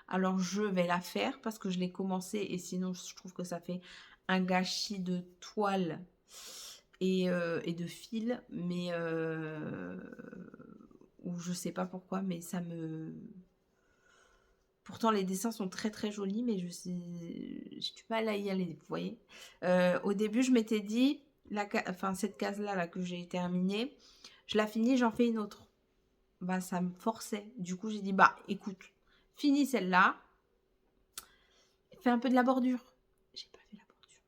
alors je vais la faire parce que je l'ai commencé et sinon, je trouve que ça fait un gâchis de toile et de fil, mais ou je sais pas pourquoi, mais ça me... Pourtant, les dessins sont très très jolis, mais j'ai du mal à y aller, vous voyez. Au début, je m'étais dit, cette case-là là, que j'ai terminée, je la finis, j'en fais une autre. Bah, ça me forçait. Du coup, j'ai dit, bah, écoute, finis celle-là, fais un peu de la bordure. J'ai pas fait la bordure.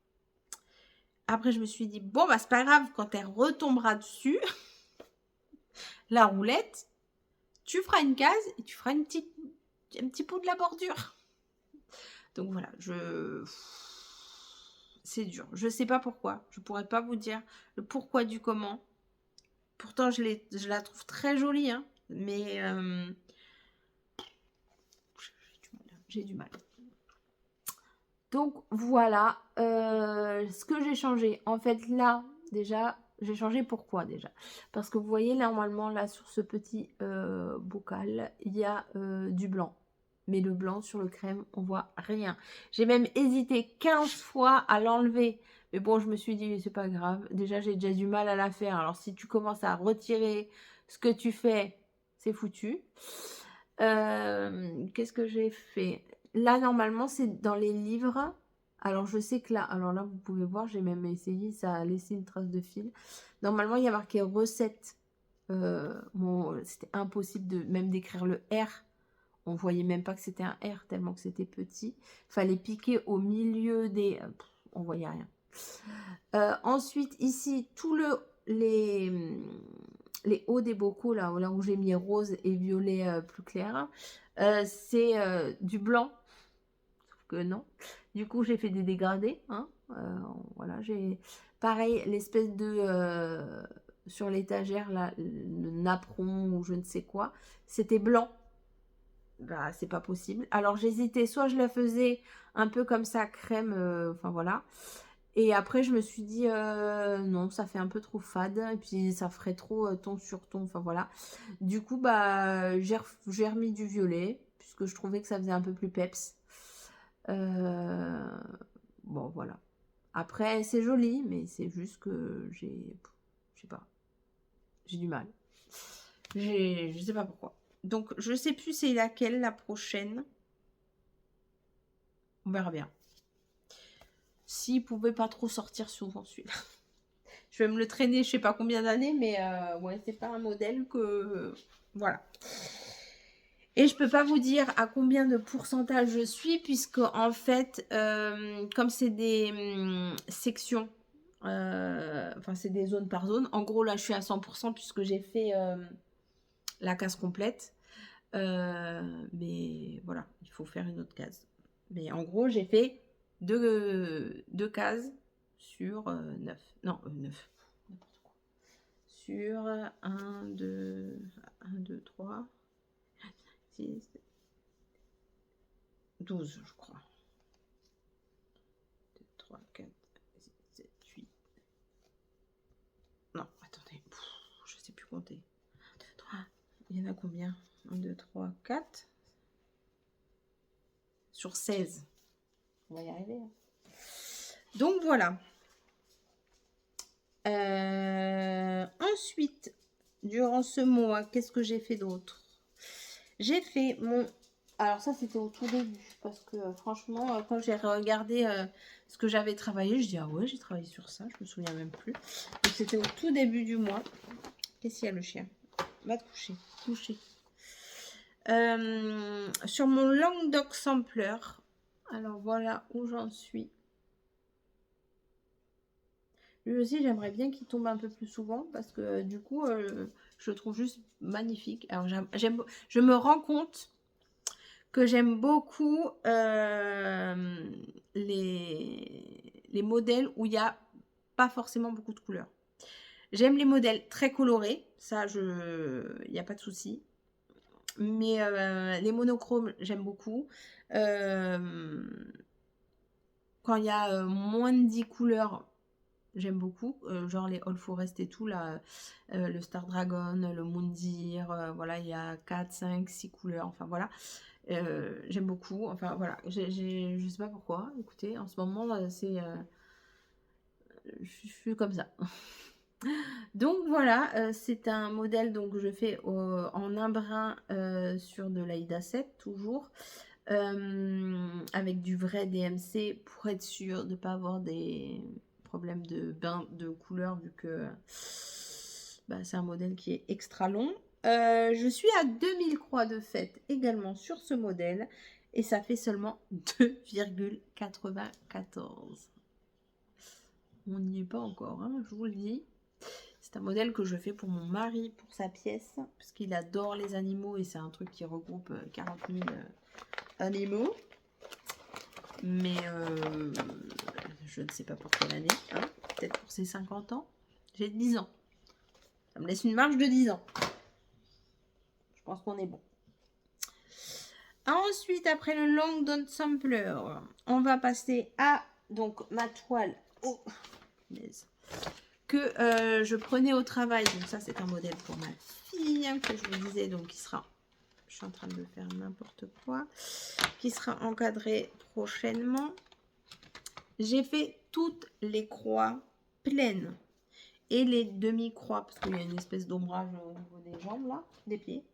Après, je me suis dit, bon, bah, c'est pas grave, quand elle retombera dessus, la roulette, tu feras une case et tu feras un petit pot de la bordure. Donc voilà, c'est dur. Je sais pas pourquoi. Je pourrais pas vous dire le pourquoi du comment. Pourtant, je la trouve très jolie, hein, mais j'ai du mal. Donc voilà ce que j'ai changé. En fait, là, déjà, j'ai changé pourquoi déjà? Parce que vous voyez, normalement, là, sur ce petit bocal, il y a du blanc. Mais le blanc sur le crème, on voit rien. J'ai même hésité 15 fois à l'enlever. Mais bon, je me suis dit, c'est pas grave. Déjà, j'ai déjà du mal à la faire. Alors, si tu commences à retirer ce que tu fais, c'est foutu. Qu'est-ce que j'ai fait? Là, normalement, c'est dans les livres. Alors, je sais que là, alors là, vous pouvez voir, j'ai même essayé, ça a laissé une trace de fil. Normalement, il y a marqué recette. C'était impossible même d'écrire le R. On voyait même pas que c'était un R tellement que c'était petit. Fallait piquer au milieu des... on voyait rien. Ensuite, ici, les hauts des bocaux, là où j'ai mis rose et violet plus clair, c'est du blanc. Sauf que non. Du coup, j'ai fait des dégradés. Hein. Voilà, j'ai pareil, l'espèce de sur l'étagère, là, le napperon ou je ne sais quoi, c'était blanc. Bah, c'est pas possible. Alors, j'hésitais, soit je la faisais un peu comme ça, crème, enfin voilà. Et après, je me suis dit, non, ça fait un peu trop fade. Et puis, ça ferait trop ton sur ton. Enfin, voilà. Du coup, bah, j'ai remis du violet, puisque je trouvais que ça faisait un peu plus peps. Euh, Bon, voilà. Après, c'est joli, mais c'est juste que je sais pas, j'ai du mal. Je sais pas pourquoi. Donc, je sais plus c'est laquelle la prochaine. On verra bien. S'il pouvait pas trop sortir souvent celui-là. Je vais me le traîner je sais pas combien d'années, mais ouais, c'est pas un modèle que... voilà. Et je peux pas vous dire à combien de pourcentage je suis, puisque en fait, comme c'est des sections, enfin c'est des zones par zone, en gros là je suis à 100% puisque j'ai fait la case complète. Mais voilà, il faut faire une autre case. Mais en gros, j'ai fait deux cases sur 9. Non, 9. N'importe quoi. Sur 1, 2, 3, 6, 12, je crois. 2, 3, 4, 6, 7, 8. Non, attendez. Je sais plus compter. 1, 2, 3. Il y en a combien? 1, 2, 3, 4. Sur 16. On va y arriver. Hein. Donc voilà. Ensuite, durant ce mois, qu'est-ce que j'ai fait d'autre? J'ai fait mon... Alors ça, c'était au tout début. Parce que franchement, quand j'ai regardé ce que j'avais travaillé, je dis, ah ouais, j'ai travaillé sur ça. Je me souviens même plus. Donc c'était au tout début du mois. Qu'est-ce qu'il y a le chien? Va te coucher. Coucher. Sur mon Languedoc Sampler. Alors voilà où j'en suis. Lui aussi, j'aimerais bien qu'il tombe un peu plus souvent parce que du coup, je le trouve juste magnifique. Alors, je me rends compte que j'aime beaucoup les modèles où il n'y a pas forcément beaucoup de couleurs. J'aime les modèles très colorés, ça, il n'y a pas de souci. Mais les monochromes, j'aime beaucoup. Quand il y a moins de 10 couleurs, j'aime beaucoup, genre les All Forest et tout, là, le Star Dragon, le Moondir, voilà, il y a 4, 5, 6 couleurs, enfin voilà. J'aime beaucoup, enfin voilà, je sais pas pourquoi, écoutez, en ce moment, je suis comme ça. Donc voilà, c'est un modèle donc que je fais en un brin sur de l'Aïda 7, toujours. Avec du vrai DMC pour être sûr de ne pas avoir des problèmes de bain de couleur vu que bah, c'est un modèle qui est extra long. Je suis à 2000 croix de fête également sur ce modèle et ça fait seulement 2,94. On n'y est pas encore, hein, je vous le dis. C'est un modèle que je fais pour mon mari, pour sa pièce, parce qu'il adore les animaux et c'est un truc qui regroupe 40 000 animaux. Mais je ne sais pas pour quelle année, hein, peut-être pour ses 50 ans. J'ai 10 ans. Ça me laisse une marge de 10 ans. Je pense qu'on est bon. Ensuite, après le Langdon Sampler, on va passer à donc ma toile que je prenais au travail. Donc ça, c'est un modèle pour ma fille hein, que je vous disais, donc qui sera... Je suis en train de faire n'importe quoi. Qui sera encadré prochainement. J'ai fait toutes les croix pleines et les demi-croix parce qu'il y a une espèce d'ombrage au niveau des jambes là, des pieds.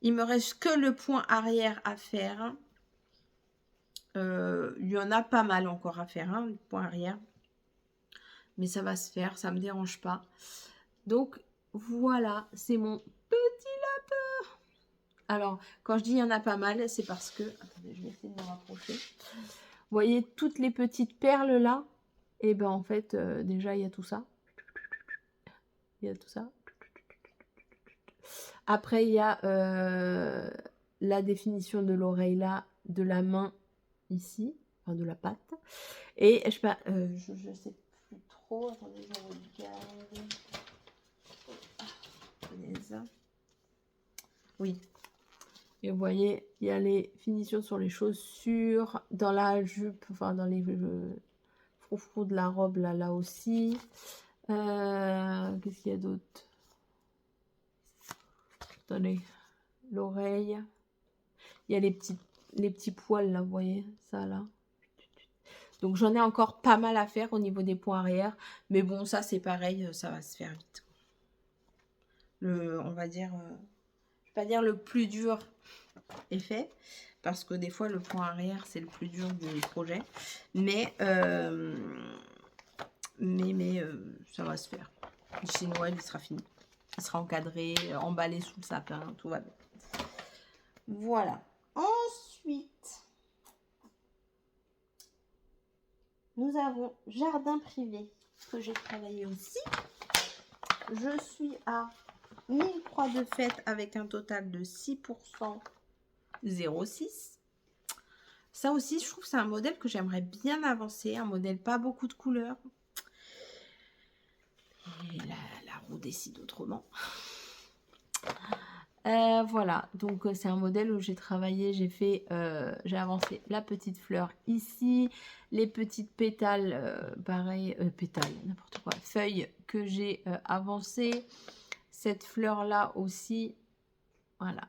Il me reste que le point arrière à faire. Il y en a pas mal encore à faire, hein, le point arrière. Mais ça va se faire, ça me dérange pas. Donc voilà, c'est mon petit lapin. Alors, quand je dis il y en a pas mal, c'est parce que... Attendez, je vais essayer de me rapprocher. voyez toutes les petites perles là? Et ben en fait, déjà il y a tout ça. Il y a tout ça. Après il y a la définition de l'oreille là, de la main ici, enfin de la patte. Et je sais pas, je sais plus trop. Attendez, je regarde. Ah, oui. Et vous voyez, il y a les finitions sur les chaussures, dans la jupe, enfin dans les froufrous de la robe là aussi. Qu'est-ce qu'il y a d'autre? Attendez, l'oreille. Il y a les petits poils là, vous voyez, ça là. Donc j'en ai encore pas mal à faire au niveau des points arrière. Mais bon, ça c'est pareil, ça va se faire vite. On va dire, je vais pas dire le plus dur est fait. Parce que des fois, le point arrière, c'est le plus dur du projet. Mais ça va se faire. D'ici Noël, il sera fini. Il sera encadré, emballé sous le sapin, tout va bien. Voilà. Ensuite, nous avons jardin privé que j'ai travaillé aussi. Je suis à 1000 croix de fête avec un total de 6%, 0,6. Ça aussi, je trouve que c'est un modèle que j'aimerais bien avancer. Un modèle pas beaucoup de couleurs. Et la roue décide autrement. Voilà, donc c'est un modèle où j'ai travaillé, j'ai avancé la petite fleur ici, les petites pétales, pareil, pétales, n'importe quoi, feuilles que j'ai avancées, cette fleur là aussi, voilà,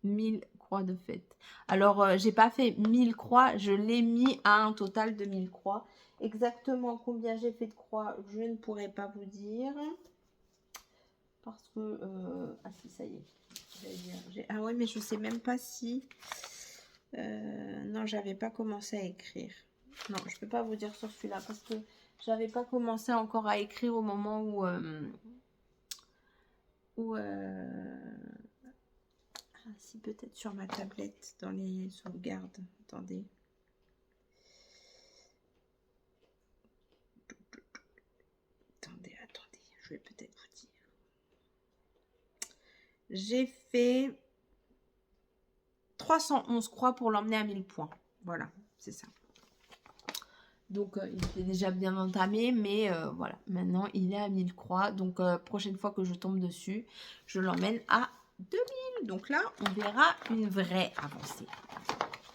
1000 croix de fête. Alors, j'ai pas fait 1000 croix, je l'ai mis à un total de 1000 croix. Exactement combien j'ai fait de croix, je ne pourrais pas vous dire. Parce que... ah si, ça y est. Ah ouais, mais je sais même pas si... non, j'avais pas commencé à écrire. Non, je peux pas vous dire sur celui-là parce que j'avais pas commencé encore à écrire au moment où... Ah si, peut-être sur ma tablette, dans les sauvegardes. Attendez. Attendez, je vais peut-être vous dire. J'ai fait 311 croix pour l'emmener à 1000 points. Voilà, c'est ça. Donc, il était déjà bien entamé, mais voilà, maintenant, il est à 1000 croix. Donc, prochaine fois que je tombe dessus, je l'emmène à 2000. Donc là, on verra une vraie avancée.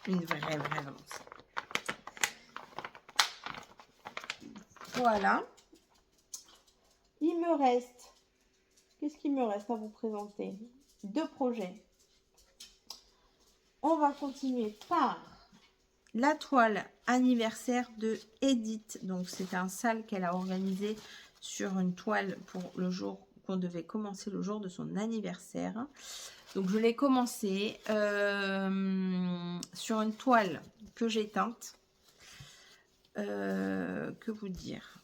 Une vraie avancée. Voilà. Il me reste... Qu'est-ce qu'il me reste à vous présenter? 2 projets. On va continuer par la toile anniversaire de Edith. Donc, c'est un sale qu'elle a organisé sur une toile pour le jour qu'on devait commencer, le jour de son anniversaire. Donc, je l'ai commencé sur une toile que j'ai teinte. Que vous dire?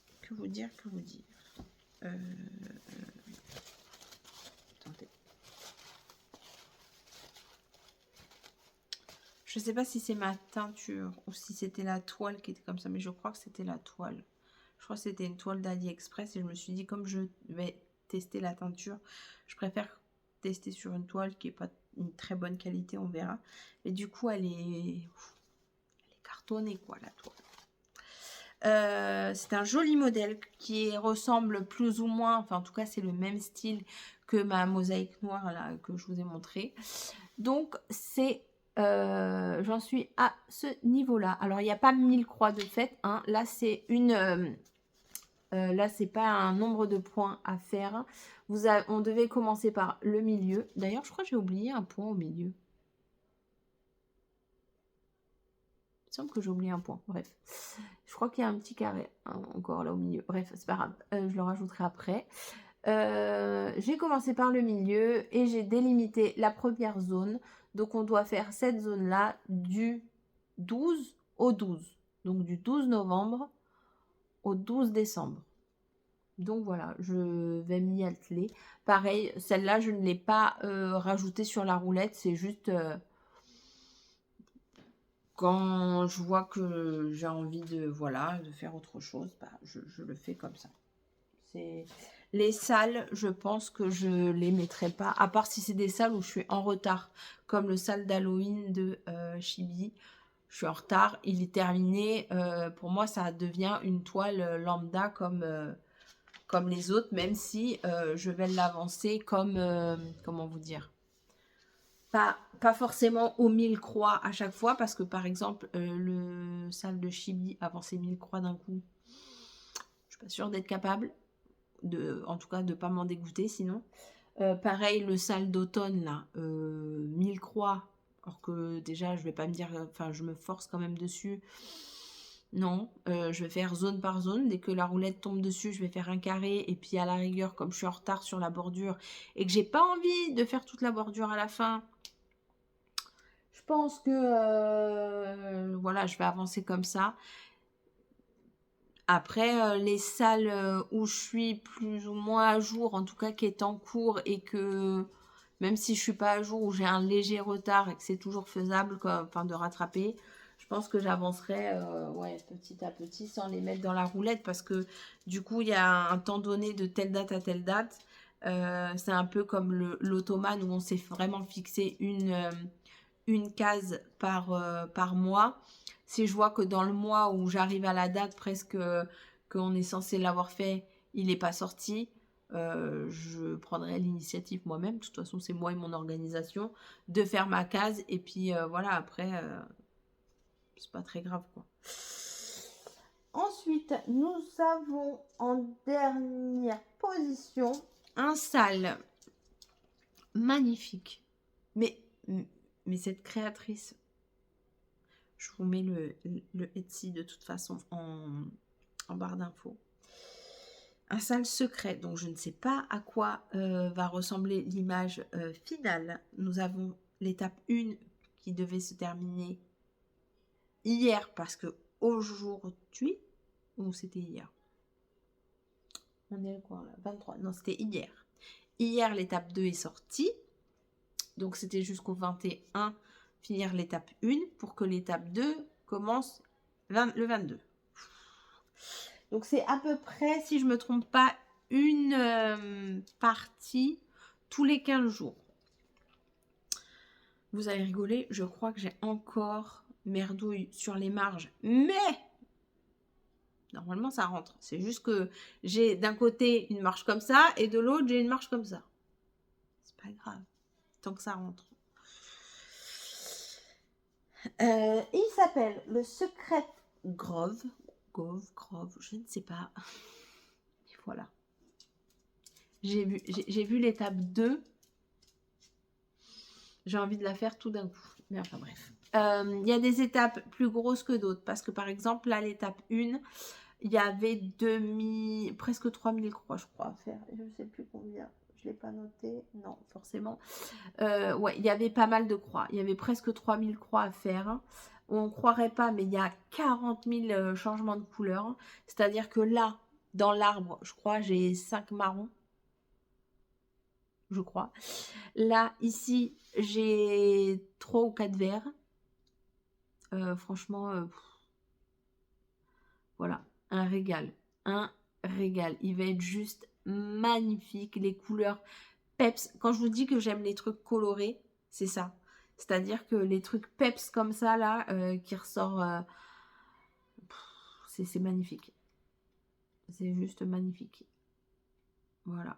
Attendez. Je sais pas si c'est ma teinture ou si c'était la toile qui était comme ça, mais je crois que c'était la toile. Je crois que c'était une toile d'AliExpress et je me suis dit, comme je vais tester la teinture, je préfère tester sur une toile qui n'est pas une très bonne qualité, on verra. Mais du coup, elle est cartonnée, quoi, la toile. C'est un joli modèle qui ressemble plus ou moins, enfin en tout cas c'est le même style que ma mosaïque noire là que je vous ai montré. Donc c'est j'en suis à ce niveau là. Alors il n'y a pas 1000 croix de fête, hein. Là c'est une là c'est pas un nombre de points à faire. On devait commencer par le milieu. D'ailleurs je crois que j'ai oublié un point au milieu. Il me semble que j'ai oublié un point, bref. Je crois qu'il y a un petit carré hein, encore là au milieu. Bref, c'est pas grave, je le rajouterai après. J'ai commencé par le milieu et j'ai délimité la première zone. Donc, on doit faire cette zone-là du 12 au 12. Donc, du 12 novembre au 12 décembre. Donc, voilà, je vais m'y atteler. Pareil, celle-là, je ne l'ai pas rajoutée sur la roulette. C'est juste... quand je vois que j'ai envie de, voilà, de faire autre chose, bah, je le fais comme ça. Les salles, je pense que je les mettrai pas, à part si c'est des salles où je suis en retard, comme le salle d'Halloween de Chibi. Je suis en retard, il est terminé. Pour moi, ça devient une toile lambda comme les autres, même si je vais l'avancer comme, comment vous dire, pas forcément aux 1000 croix à chaque fois, parce que par exemple, le salle de Chibi avancer 1000 croix d'un coup, je suis pas sûre d'être capable, en tout cas de pas m'en dégoûter sinon. Pareil, le salle d'automne, là, 1000 croix, alors que déjà, je vais pas me dire, enfin, je me force quand même dessus. Non, je vais faire zone par zone. Dès que la roulette tombe dessus, je vais faire un carré. Et puis, à la rigueur, comme je suis en retard sur la bordure et que j'ai pas envie de faire toute la bordure à la fin, je pense que, voilà, je vais avancer comme ça. Après, les salles où je suis plus ou moins à jour, en tout cas qui est en cours et que même si je suis pas à jour ou j'ai un léger retard et que c'est toujours faisable enfin, de rattraper, je pense que j'avancerai ouais, petit à petit sans les mettre dans la roulette parce que du coup il y a un temps donné de telle date à telle date. C'est un peu comme l'automane où on s'est vraiment fixé une case par mois. Si je vois que dans le mois où j'arrive à la date presque qu'on est censé l'avoir fait, il n'est pas sorti, je prendrai l'initiative moi-même, de toute façon c'est moi et mon organisation, de faire ma case et puis voilà, après, c'est pas très grave quoi. Ensuite, nous avons en dernière position un sale magnifique. Mais cette créatrice, je vous mets le Etsy de toute façon en barre d'infos. Un sale secret, donc je ne sais pas à quoi va ressembler l'image finale. Nous avons l'étape 1 qui devait se terminer hier parce que aujourd'hui, ou c'était hier? On est quoi là? 23, non c'était hier. Hier l'étape 2 est sortie, donc c'était jusqu'au 21, finir l'étape 1 pour que l'étape 2 commence le 22. Donc c'est à peu près, si je ne me trompe pas, une partie tous les 15 jours. Vous allez rigoler, je crois que j'ai encore merdouille sur les marges. Mais normalement ça rentre. C'est juste que j'ai d'un côté une marge comme ça et de l'autre j'ai une marge comme ça. C'est pas grave, tant que ça rentre. Il s'appelle le Secret Grove, je ne sais pas. Et voilà. J'ai vu l'étape 2. J'ai envie de la faire tout d'un coup. Mais enfin bref. Il y a des étapes plus grosses que d'autres. Parce que par exemple, là, l'étape 1, il y avait presque 3000 croix, je crois, à faire. Je ne sais plus combien. Je ne l'ai pas noté. Non, forcément. Ouais, il y avait pas mal de croix. Il y avait presque 3000 croix à faire. On ne croirait pas, mais il y a 40 000 changements de couleur. C'est-à-dire que là, dans l'arbre, je crois, j'ai 5 marrons. Je crois. Là, ici, j'ai 3 ou 4 verres. Franchement, voilà, un régal. Un régal. Il va être juste magnifique. Les couleurs peps. Quand je vous dis que j'aime les trucs colorés, c'est ça. C'est-à-dire que les trucs peps comme ça, là, qui ressort, c'est magnifique. C'est juste magnifique. Voilà.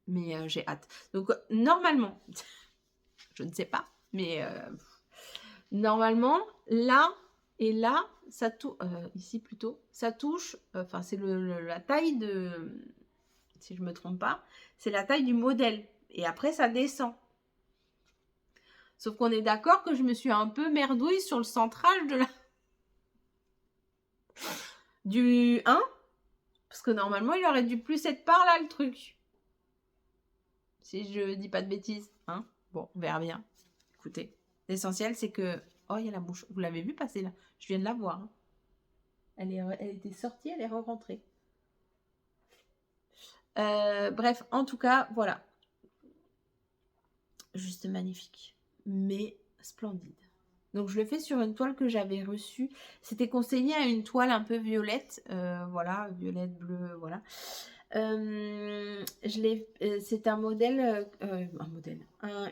Mais j'ai hâte. Donc, normalement, je ne sais pas, mais normalement, là et là, ça touche, ici plutôt, ça touche, enfin, c'est la taille de, si je ne me trompe pas, c'est la taille du modèle. Et après, ça descend. Sauf qu'on est d'accord que je me suis un peu merdouille sur le centrage du 1. Parce que normalement, il aurait dû plus être par là, le truc. Si je dis pas de bêtises. Hein, bon, on verra bien. Écoutez, l'essentiel, c'est que... Oh, il y a la mouche. Vous l'avez vu passer là? Je viens de la voir. Hein. Elle était sortie, elle est re-rentrée. Bref, en tout cas, voilà. Juste magnifique. Mais splendide. Donc je le fais sur une toile que j'avais reçue. C'était conseillé à une toile un peu violette, voilà, violette, bleu, voilà. C'est un modèle,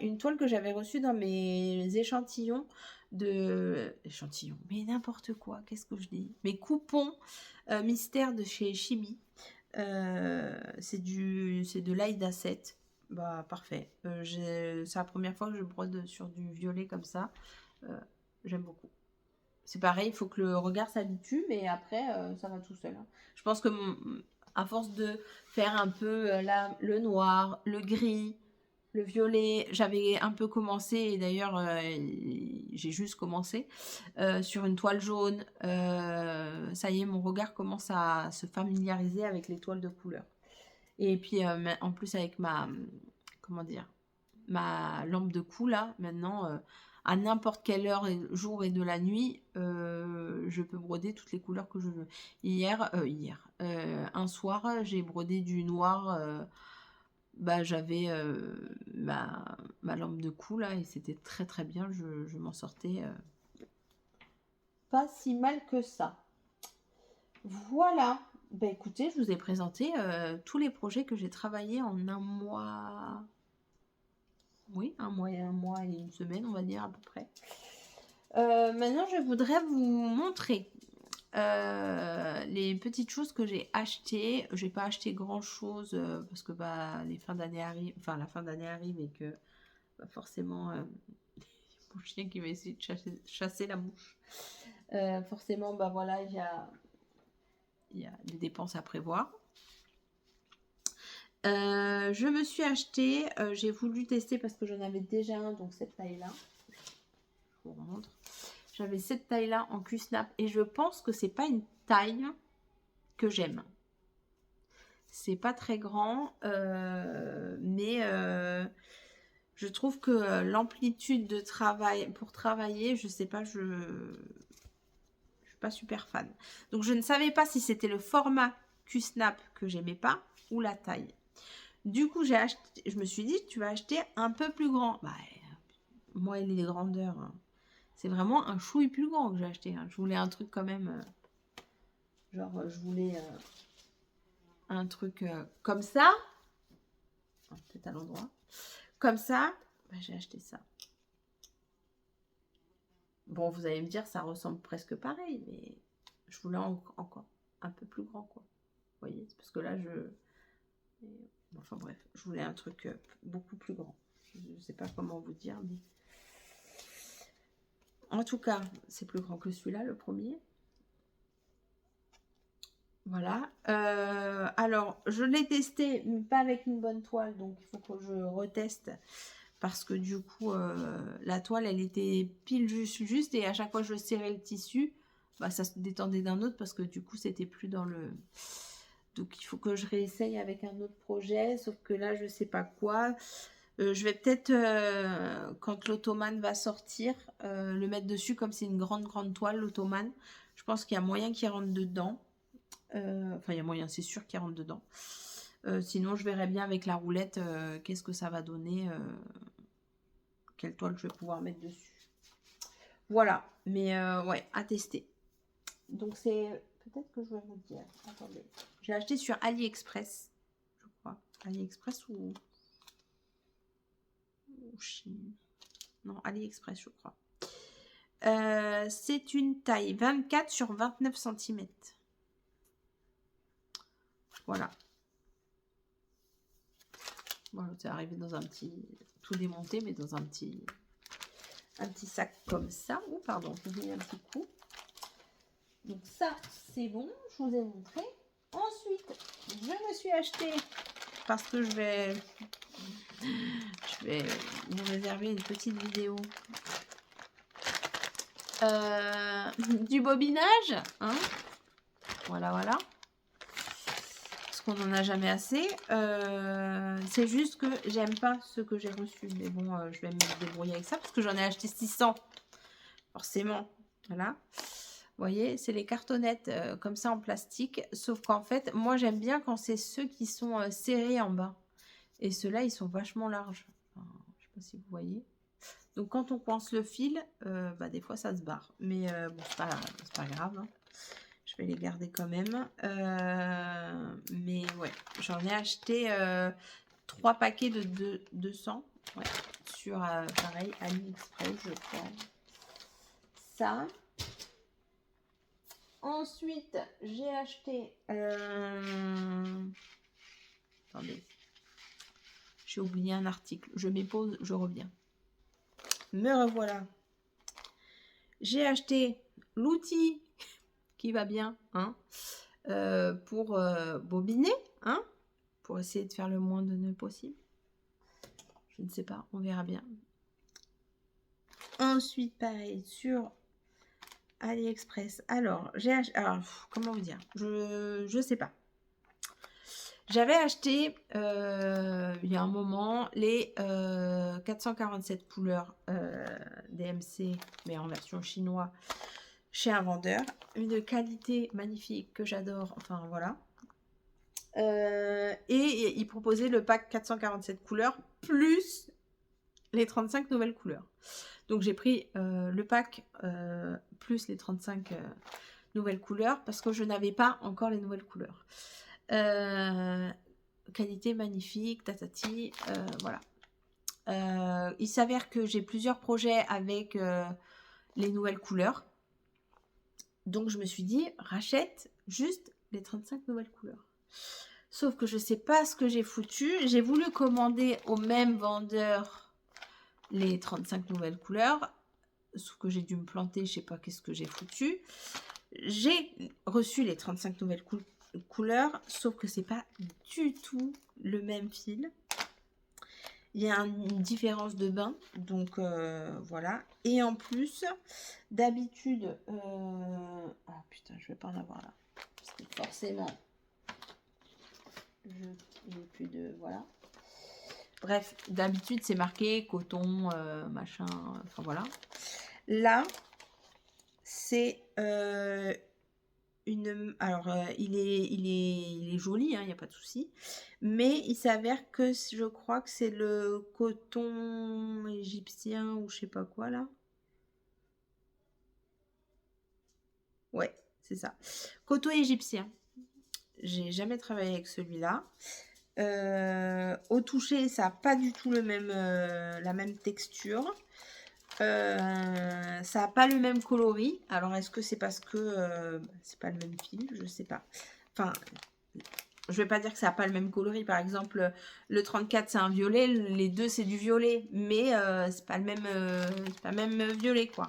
une toile que j'avais reçue dans mes échantillons mais n'importe quoi, qu'est-ce que je dis? Mes coupons mystère de chez Chibi. C'est de l'Aïda 7. Bah parfait. C'est la première fois que je brode sur du violet comme ça. J'aime beaucoup. C'est pareil, il faut que le regard s'habitue, mais après, ça va tout seul, hein. Je pense que à force de faire un peu le noir, le gris, le violet, j'avais un peu commencé, et d'ailleurs, j'ai juste commencé, sur une toile jaune. Ça y est, mon regard commence à se familiariser avec les toiles de couleur. Et puis, en plus, avec comment dire, ma lampe de cou, là, maintenant, à n'importe quelle heure, jour et de la nuit, je peux broder toutes les couleurs que je veux. Un soir, j'ai brodé du noir. J'avais ma lampe de cou, là, et c'était très très bien. Je m'en sortais pas si mal que ça. Voilà. Écoutez, je vous ai présenté tous les projets que j'ai travaillés en un mois. Oui, un mois et une semaine, on va dire à peu près. Maintenant, je voudrais vous montrer les petites choses que j'ai achetées. Je n'ai pas acheté grand chose parce que les fins d'année arrivent, enfin la fin d'année arrive, et que forcément mon chien qui va essayer de chasser la mouche. Forcément, voilà, il y a des dépenses à prévoir. Je me suis acheté, j'ai voulu tester parce que j'en avais déjà un, donc cette taille-là. Je vous remontre. J'avais cette taille-là en Q-Snap et je pense que c'est pas une taille que j'aime. C'est pas très grand, mais je trouve que l'amplitude de travail pour travailler, je sais pas, je suis pas super fan. Donc je ne savais pas si c'était le format Q-Snap que j'aimais pas ou la taille. Du coup, je me suis dit, tu vas acheter un peu plus grand. Moi et les grandeurs, hein. C'est vraiment un chouille plus grand que j'ai acheté, hein. Je voulais un truc quand même, je voulais un truc comme ça. Peut-être à l'endroit. Comme ça, j'ai acheté ça. Bon, vous allez me dire, ça ressemble presque pareil, mais je voulais encore un peu plus grand, quoi. Vous voyez, parce que là, enfin bref, je voulais un truc beaucoup plus grand. Je ne sais pas comment vous dire, mais en tout cas, c'est plus grand que celui-là, le premier. Voilà. Alors, je l'ai testé, mais pas avec une bonne toile, donc il faut que je reteste. Parce que du coup, la toile, elle était pile juste, et à chaque fois que je serrais le tissu, ça se détendait d'un autre, parce que du coup, c'était plus dans le... Donc, il faut que je réessaye avec un autre projet, sauf que là, je sais pas quoi. Je vais peut-être, quand l'ottomane va sortir, le mettre dessus, comme c'est une grande toile, l'ottomane. Je pense qu'il y a moyen qu'il rentre dedans. Enfin, il y a moyen, c'est sûr qu'il rentre dedans. Sinon, je verrai bien avec la roulette qu'est-ce que ça va donner, quelle toile je vais pouvoir mettre dessus. Voilà, mais ouais, à tester. Donc, c'est peut-être que je vais vous dire. Attendez, j'ai acheté sur AliExpress, je crois. AliExpress ou Chine. Non, AliExpress, je crois. C'est une taille 24 sur 29 cm. Voilà. Voilà, c'est arrivé dans un petit... Tout démonté, mais dans un petit sac comme ça. Oh, pardon, j'ai mis un petit coup. Donc ça, c'est bon, je vous ai montré. Ensuite, je me suis acheté, parce que je vais vous réserver une petite vidéo, du bobinage, hein. Voilà. Parce qu'on n'en a jamais assez. C'est juste que j'aime pas ce que j'ai reçu. Mais bon, je vais me débrouiller avec ça, parce que j'en ai acheté 600. Forcément. Voilà. Vous voyez, c'est les cartonnettes comme ça en plastique. Sauf qu'en fait, moi, j'aime bien quand c'est ceux qui sont serrés en bas. Et ceux-là, ils sont vachement larges. Enfin, je sais pas si vous voyez. Donc quand on coince le fil, bah, des fois ça se barre. Mais bon, c'est pas grave. Hein. Je vais les garder quand même. Mais ouais, j'en ai acheté 3 paquets de 200. Ouais, sur, pareil, AliExpress, je crois. Ça. Ensuite, j'ai acheté... Attendez. J'ai oublié un article. Je m'épose, je reviens. Me revoilà. J'ai acheté l'outil qui va bien, hein, pour bobiner, hein, pour essayer de faire le moins de nœuds possible. Je ne sais pas, on verra bien. Ensuite, pareil, sur AliExpress. Alors, j'ai acheté... Alors, comment vous dire? Je sais pas. J'avais acheté, il y a un moment, les 447 couleurs DMC, mais en version chinois, chez un vendeur. Une qualité magnifique que j'adore, enfin voilà. Et il proposait le pack 447 couleurs, plus les 35 nouvelles couleurs. Donc j'ai pris le pack plus les 35 nouvelles couleurs, parce que je n'avais pas encore les nouvelles couleurs. Qualité magnifique, tatati, voilà. Il s'avère que j'ai plusieurs projets avec les nouvelles couleurs. Donc je me suis dit, rachète juste les 35 nouvelles couleurs. Sauf que je ne sais pas ce que j'ai foutu. J'ai voulu commander au même vendeur les 35 nouvelles couleurs. Sauf que j'ai dû me planter, je ne sais pas qu'est-ce que j'ai foutu. J'ai reçu les 35 nouvelles couleurs, sauf que c'est pas du tout le même fil. Il y a une différence de bain, donc voilà. Et en plus, d'habitude, ah putain, je vais pas en avoir là, parce que forcément, je n'ai plus de, voilà. Bref, d'habitude c'est marqué coton, machin, enfin voilà. Là, c'est alors il est joli, hein, il n'y a pas de souci, mais il s'avère que je crois que c'est le coton égyptien ou je sais pas quoi là. Ouais, c'est ça, coton égyptien. J'ai jamais travaillé avec celui-là. Au toucher, ça n'a pas du tout la même texture. Ça n'a pas le même coloris. Alors, est-ce que c'est parce que c'est pas le même fil? Je sais pas. Enfin, je vais pas dire que ça n'a pas le même coloris. Par exemple, le 34, c'est un violet. Les deux, c'est du violet. Mais c'est pas le même violet, quoi.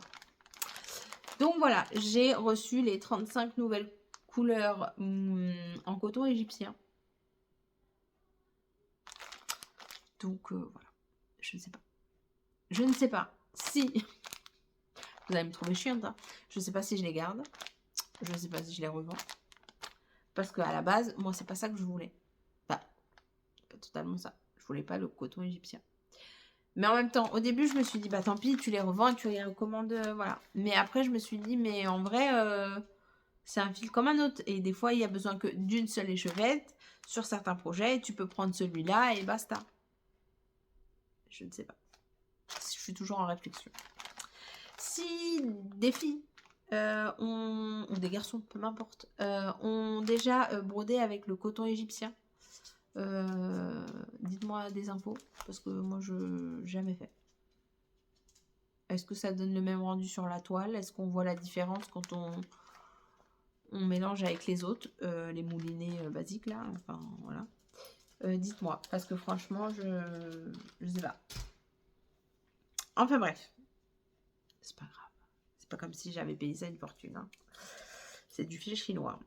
Donc, voilà. J'ai reçu les 35 nouvelles couleurs en coton égyptien. Donc, voilà. Je ne sais pas. Je ne sais pas si... Vous allez me trouver chiante, hein. Je ne sais pas si je les garde. Je ne sais pas si je les revends. Parce qu'à la base, moi, c'est pas ça que je voulais. Enfin, pas totalement ça. Je voulais pas le coton égyptien. Mais en même temps, au début, je me suis dit, bah tant pis, tu les revends et tu les recommandes, voilà. Mais après, je me suis dit, mais en vrai, c'est un fil comme un autre. Et des fois, il y a besoin que d'une seule échevette sur certains projets. Tu peux prendre celui-là et basta. Je ne sais pas. Je suis toujours en réflexion. Si des filles ou des garçons, peu m'importe, ont déjà brodé avec le coton égyptien, dites-moi des infos, parce que moi je n'ai jamais fait. Est-ce que ça donne le même rendu sur la toile? Est-ce qu'on voit la différence quand on mélange avec les autres, les moulinets basiques là, enfin voilà. Dites-moi, parce que franchement je sais pas. Enfin bref, c'est pas grave. C'est pas comme si j'avais payé ça une fortune, hein. C'est du fil chinois.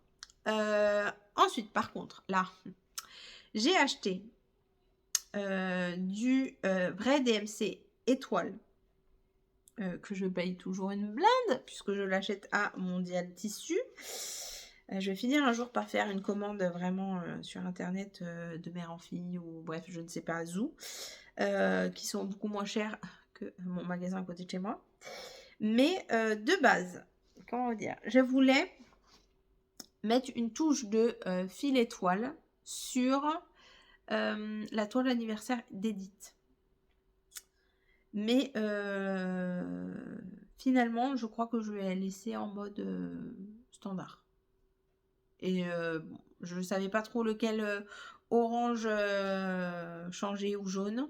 Ensuite, par contre, là, j'ai acheté du vrai DMC étoile, que je paye toujours une blinde, puisque je l'achète à Mondial Tissu. Je vais finir un jour par faire une commande vraiment sur internet de mère en fille, ou bref, je ne sais pas où, qui sont beaucoup moins chers que mon magasin à côté de chez moi. Mais de base, comment dire, je voulais mettre une touche de fil étoile sur la toile anniversaire d'Edith. Mais finalement, je crois que je vais la laisser en mode standard. Et bon, je ne savais pas trop lequel orange changer ou jaune.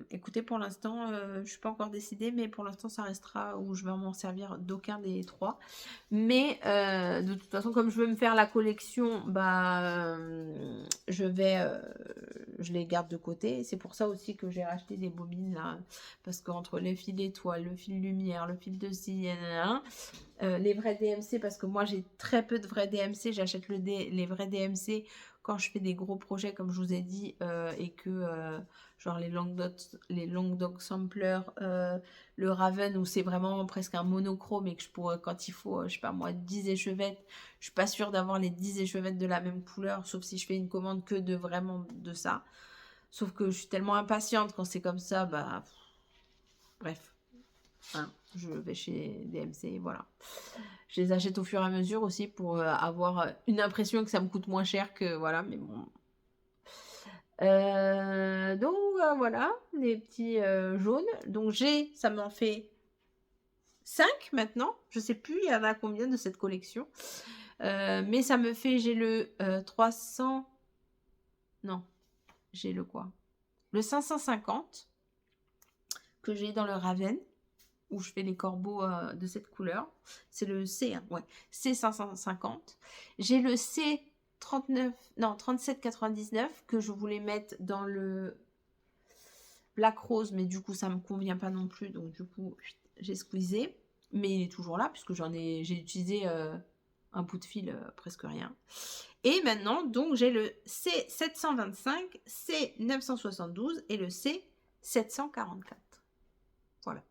Écoutez, pour l'instant, je ne suis pas encore décidée, mais pour l'instant, ça restera où je vais m'en servir d'aucun des trois. Mais de toute façon, comme je veux me faire la collection, bah, je les garde de côté. C'est pour ça aussi que j'ai racheté des bobines là, parce qu'entre les fils étoiles, le fil lumière, le fil de scie, les vrais DMC, parce que moi j'ai très peu de vrais DMC, j'achète les vrais DMC quand je fais des gros projets comme je vous ai dit, et que genre les Languedoc Sampler, le Raven où c'est vraiment presque un monochrome et que je pourrais, quand il faut, je sais pas moi, 10 échevettes, je suis pas sûre d'avoir les 10 échevettes de la même couleur, sauf si je fais une commande que de vraiment de ça. Sauf que je suis tellement impatiente quand c'est comme ça, bah bref. Hein, je vais chez DMC, voilà. Je les achète au fur et à mesure aussi pour avoir une impression que ça me coûte moins cher que voilà, mais bon. Donc voilà, les petits jaunes. Donc ça m'en fait 5 maintenant. Je sais plus il y en a combien de cette collection. Mais ça me fait, j'ai le 300. Non, j'ai le quoi? Le 550 que j'ai dans le Raven, où je fais les corbeaux de cette couleur. C'est le C, hein, ouais, C550. J'ai le C39, non, 3799 que je voulais mettre dans le Black Rose, mais du coup, ça me convient pas non plus. Donc, du coup, j'ai squeezé. Mais il est toujours là, puisque j'ai utilisé un bout de fil, presque rien. Et maintenant, donc, j'ai le C725, C972 et le C744. Voilà.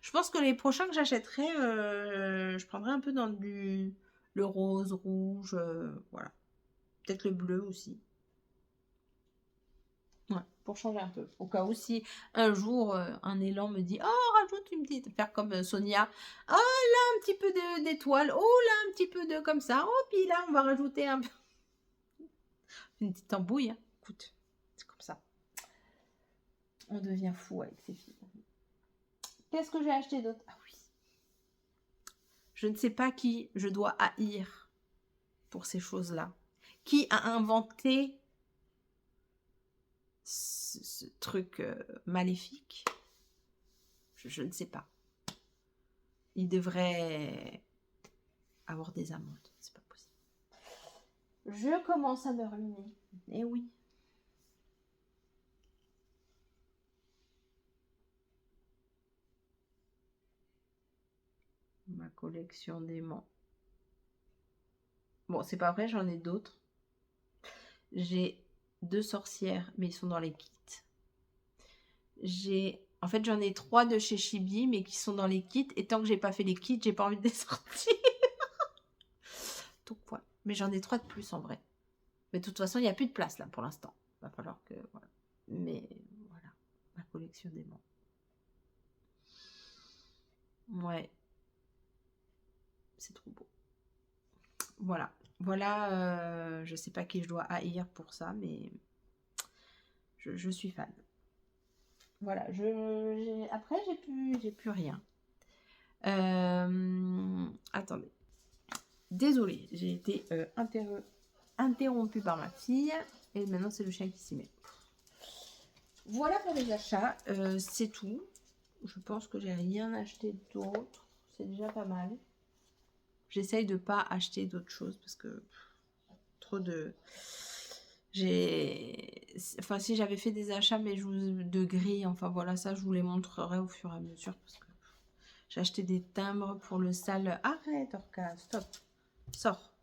Je pense que les prochains que j'achèterai, je prendrai un peu dans le rose, rouge, voilà. Peut-être le bleu aussi. Ouais, pour changer un peu. Au cas où si un jour un élan me dit oh rajoute une petite, faire comme Sonia, oh là un petit peu d'étoile, oh là un petit peu de comme ça, oh puis là on va rajouter un peu une petite embouille, hein. Écoute, c'est comme ça. On devient fou avec ces filles. Qu'est-ce que j'ai acheté d'autre? Ah oui. Je ne sais pas qui je dois haïr pour ces choses-là. Qui a inventé ce truc maléfique? Je ne sais pas. Il devrait avoir des amendes. C'est pas possible. Je commence à me ruiner. Eh oui. Ma collection d'aimants. Bon, c'est pas vrai, j'en ai d'autres. J'ai 2 sorcières, mais ils sont dans les kits. En fait, j'en ai 3 de chez Chibi, mais qui sont dans les kits. Et tant que j'ai pas fait les kits, j'ai pas envie de les sortir. Donc voilà. Mais j'en ai 3 de plus en vrai. Mais de toute façon, il n'y a plus de place là pour l'instant. Il va falloir que. Voilà. Mais voilà. Ma collection d'aimants. Ouais. C'est trop beau. Voilà. Voilà. Je sais pas qui je dois haïr pour ça, mais je suis fan. Voilà. Après, j'ai plus rien. Attendez. Désolée, j'ai été interrompue par ma fille. Et maintenant, c'est le chien qui s'y met. Voilà pour les achats. C'est tout. Je pense que j'ai rien acheté d'autre. C'est déjà pas mal. J'essaye de pas acheter d'autres choses parce que trop de... Enfin, si j'avais fait des achats, mais de gris, enfin voilà, ça, je vous les montrerai au fur et à mesure parce que j'ai acheté des timbres pour le sale. Arrête, Orca, stop. Sors.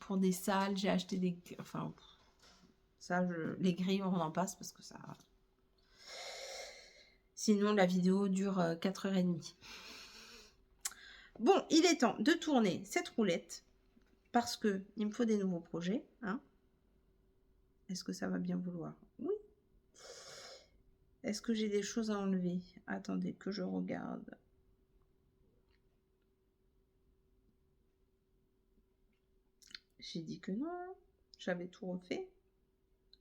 Pour des salles, j'ai acheté des... Enfin, ça, les grilles, on en passe parce que ça... Sinon, la vidéo dure 4h30. Bon, il est temps de tourner cette roulette parce que il me faut des nouveaux projets. Hein. Est-ce que ça va bien vouloir? Oui. Est-ce que j'ai des choses à enlever? Attendez que je regarde. J'ai dit que non. J'avais tout refait.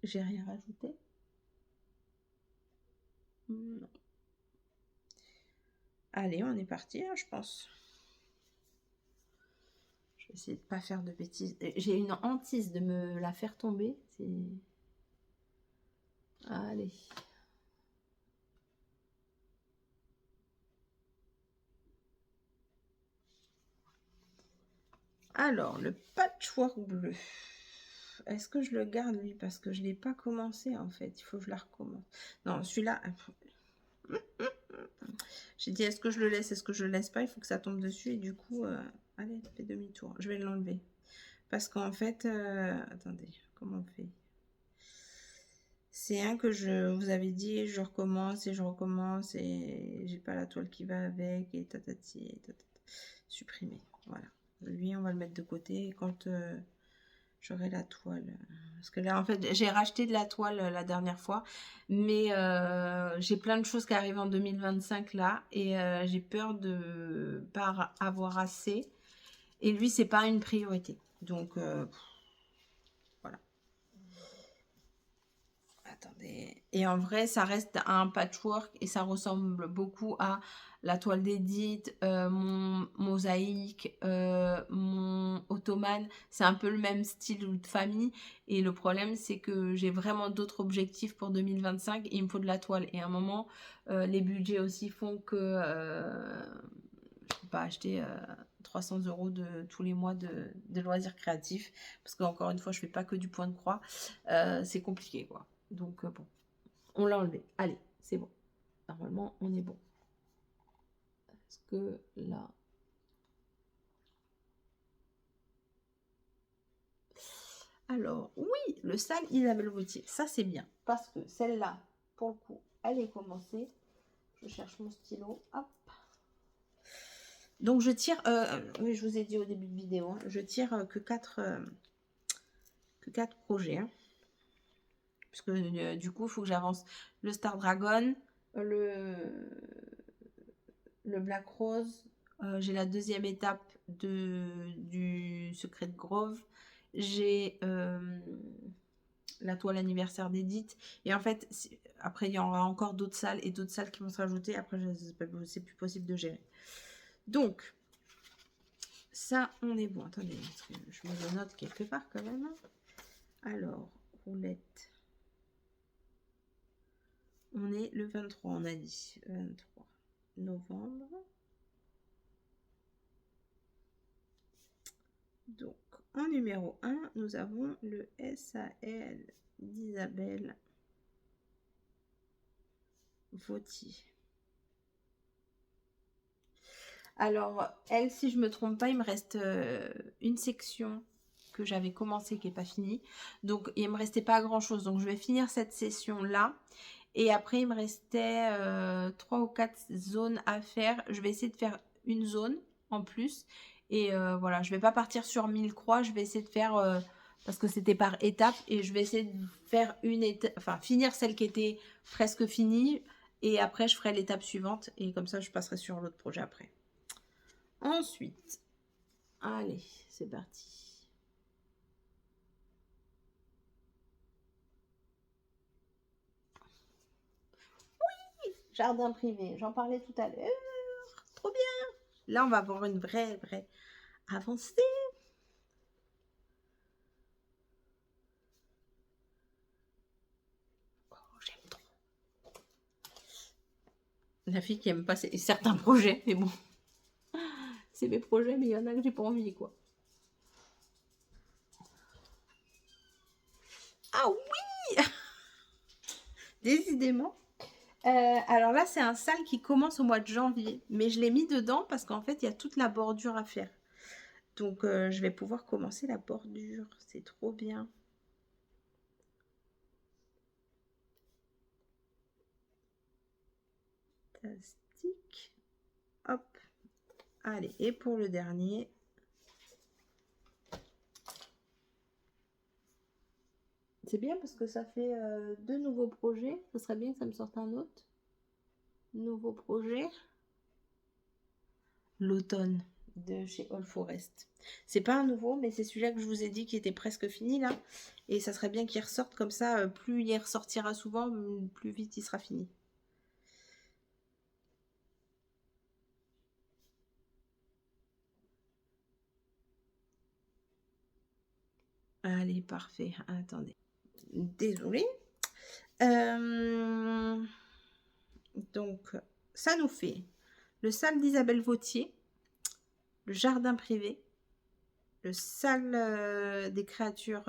J'ai rien rajouté. Non. Allez, on est parti, hein, je pense. Je vais essayer de pas faire de bêtises. J'ai une hantise de me la faire tomber. Allez. Alors, le patchwork bleu. Est-ce que je le garde, lui? Parce que je ne l'ai pas commencé, en fait. Il faut que je la recommence. Non, celui-là... J'ai dit, est-ce que je le laisse? Est-ce que je le laisse pas? Il faut que ça tombe dessus. Et du coup, allez, fais demi-tour. Je vais l'enlever. Parce qu'en fait... attendez, comment on fait? C'est un que je vous avais dit, je recommence et je recommence. Et j'ai pas la toile qui va avec. Et tatati, et tatata. Supprimer. Voilà. Lui, on va le mettre de côté. Et quand... j'aurai la toile. Parce que là, en fait, j'ai racheté de la toile la dernière fois. Mais j'ai plein de choses qui arrivent en 2025 là. Et j'ai peur de pas avoir assez. Et lui, c'est pas une priorité. Donc, voilà. Attendez. Et en vrai, ça reste un patchwork. Et ça ressemble beaucoup à la toile d'Edith, mon mosaïque, mon ottomane. C'est un peu le même style de famille. Et le problème, c'est que j'ai vraiment d'autres objectifs pour 2025. Et il me faut de la toile. Et à un moment, les budgets aussi font que je ne peux pas acheter 300 € tous les mois de loisirs créatifs. Parce qu'encore une fois, je ne fais pas que du point de croix. C'est compliqué, quoi. Donc, bon. On l'a enlevé. Allez, c'est bon. Normalement, on est bon. Est-ce que là... Alors, oui, le sale Isabelle Vautier. Ça, c'est bien. Parce que celle-là, pour le coup, elle est commencée. Je cherche mon stylo. Hop. Donc, je tire... oui, je vous ai dit au début de vidéo. Hein, je tire que 4 projets. Hein, puisque du coup, il faut que j'avance le Star Dragon, le Black Rose. J'ai la deuxième étape du Secret de Grove. J'ai la toile anniversaire d'Edith. Et en fait, après, il y aura encore d'autres salles et d'autres salles qui vont se rajouter. Après, c'est plus possible de gérer. Donc, ça, on est bon. Attendez, je me le note quelque part quand même. Alors, roulette. On est le 23, on a dit. 23 novembre. Donc, en numéro 1, nous avons le SAL d'Isabelle Vautier. Alors, elle, si je ne me trompe pas, il me reste une section que j'avais commencé qui n'est pas finie. Donc, il ne me restait pas grand-chose. Donc, je vais finir cette session-là. Et après, il me restait 3 ou 4 zones à faire. Je vais essayer de faire une zone en plus. Et voilà, je ne vais pas partir sur 1000 croix. Je vais essayer de faire... parce que c'était par étapes. Et je vais essayer de faire une étape... Enfin, finir celle qui était presque finie. Et après, je ferai l'étape suivante. Et comme ça, je passerai sur l'autre projet après. Ensuite, allez, c'est parti. Oui, jardin privé, j'en parlais tout à l'heure. Trop bien. Là, on va avoir une vraie avancée. Oh, j'aime trop. La fille qui aime pas certains projets, mais bon. C'est mes projets, mais il y en a que j'ai pas envie, quoi. Ah oui. Décidément. Alors là, c'est un sale qui commence au mois de janvier. Mais je l'ai mis dedans parce qu'en fait, il y a toute la bordure à faire. Donc, je vais pouvoir commencer la bordure. C'est trop bien. Fantastique. Hop. Allez, et pour le dernier... C'est bien parce que ça fait 2 nouveaux projets. Ce serait bien que ça me sorte un autre. Nouveau projet. L'automne de chez All Forest. C'est pas un nouveau, mais c'est celui-là que je vous ai dit qui était presque fini là. Et ça serait bien qu'il ressorte comme ça. Plus il ressortira souvent, plus vite il sera fini. Allez, parfait. Attendez. Désolée. Donc, ça nous fait le salle d'Isabelle Vautier, le jardin privé, le salle des créatures.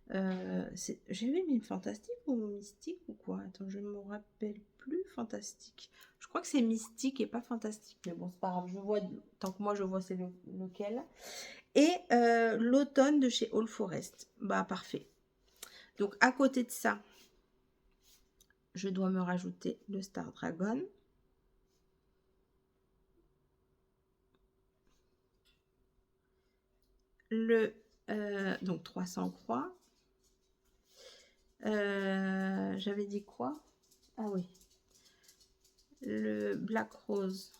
J'ai vu Mime Fantastique ou Mystique ou quoi? Attends, je ne me rappelle plus. Fantastique. Je crois que c'est Mystique et pas Fantastique. Mais bon, c'est pas grave. Je vois, tant que moi je vois, c'est lequel. Et l'automne de chez All Forest. Bah, parfait. Donc, à côté de ça, je dois me rajouter le Star Dragon. Donc 300 croix. J'avais dit quoi? Ah oui. Le Black Rose.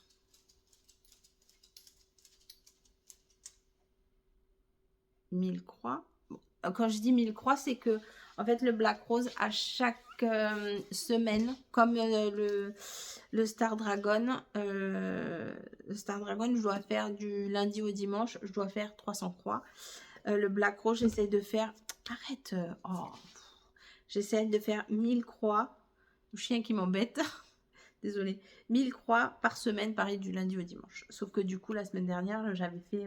Mille croix. Bon, quand je dis 1000 croix, c'est que en fait le Black Rose à chaque semaine, comme le Star Dragon, je dois faire du lundi au dimanche, je dois faire 300 croix. Le Black Rose, j'essaie de faire. Arrête. J'essaie de faire 1000 croix. Le chien qui m'embête. Désolée. 1000 croix par semaine, pareil, du lundi au dimanche. Sauf que du coup, la semaine dernière, j'avais fait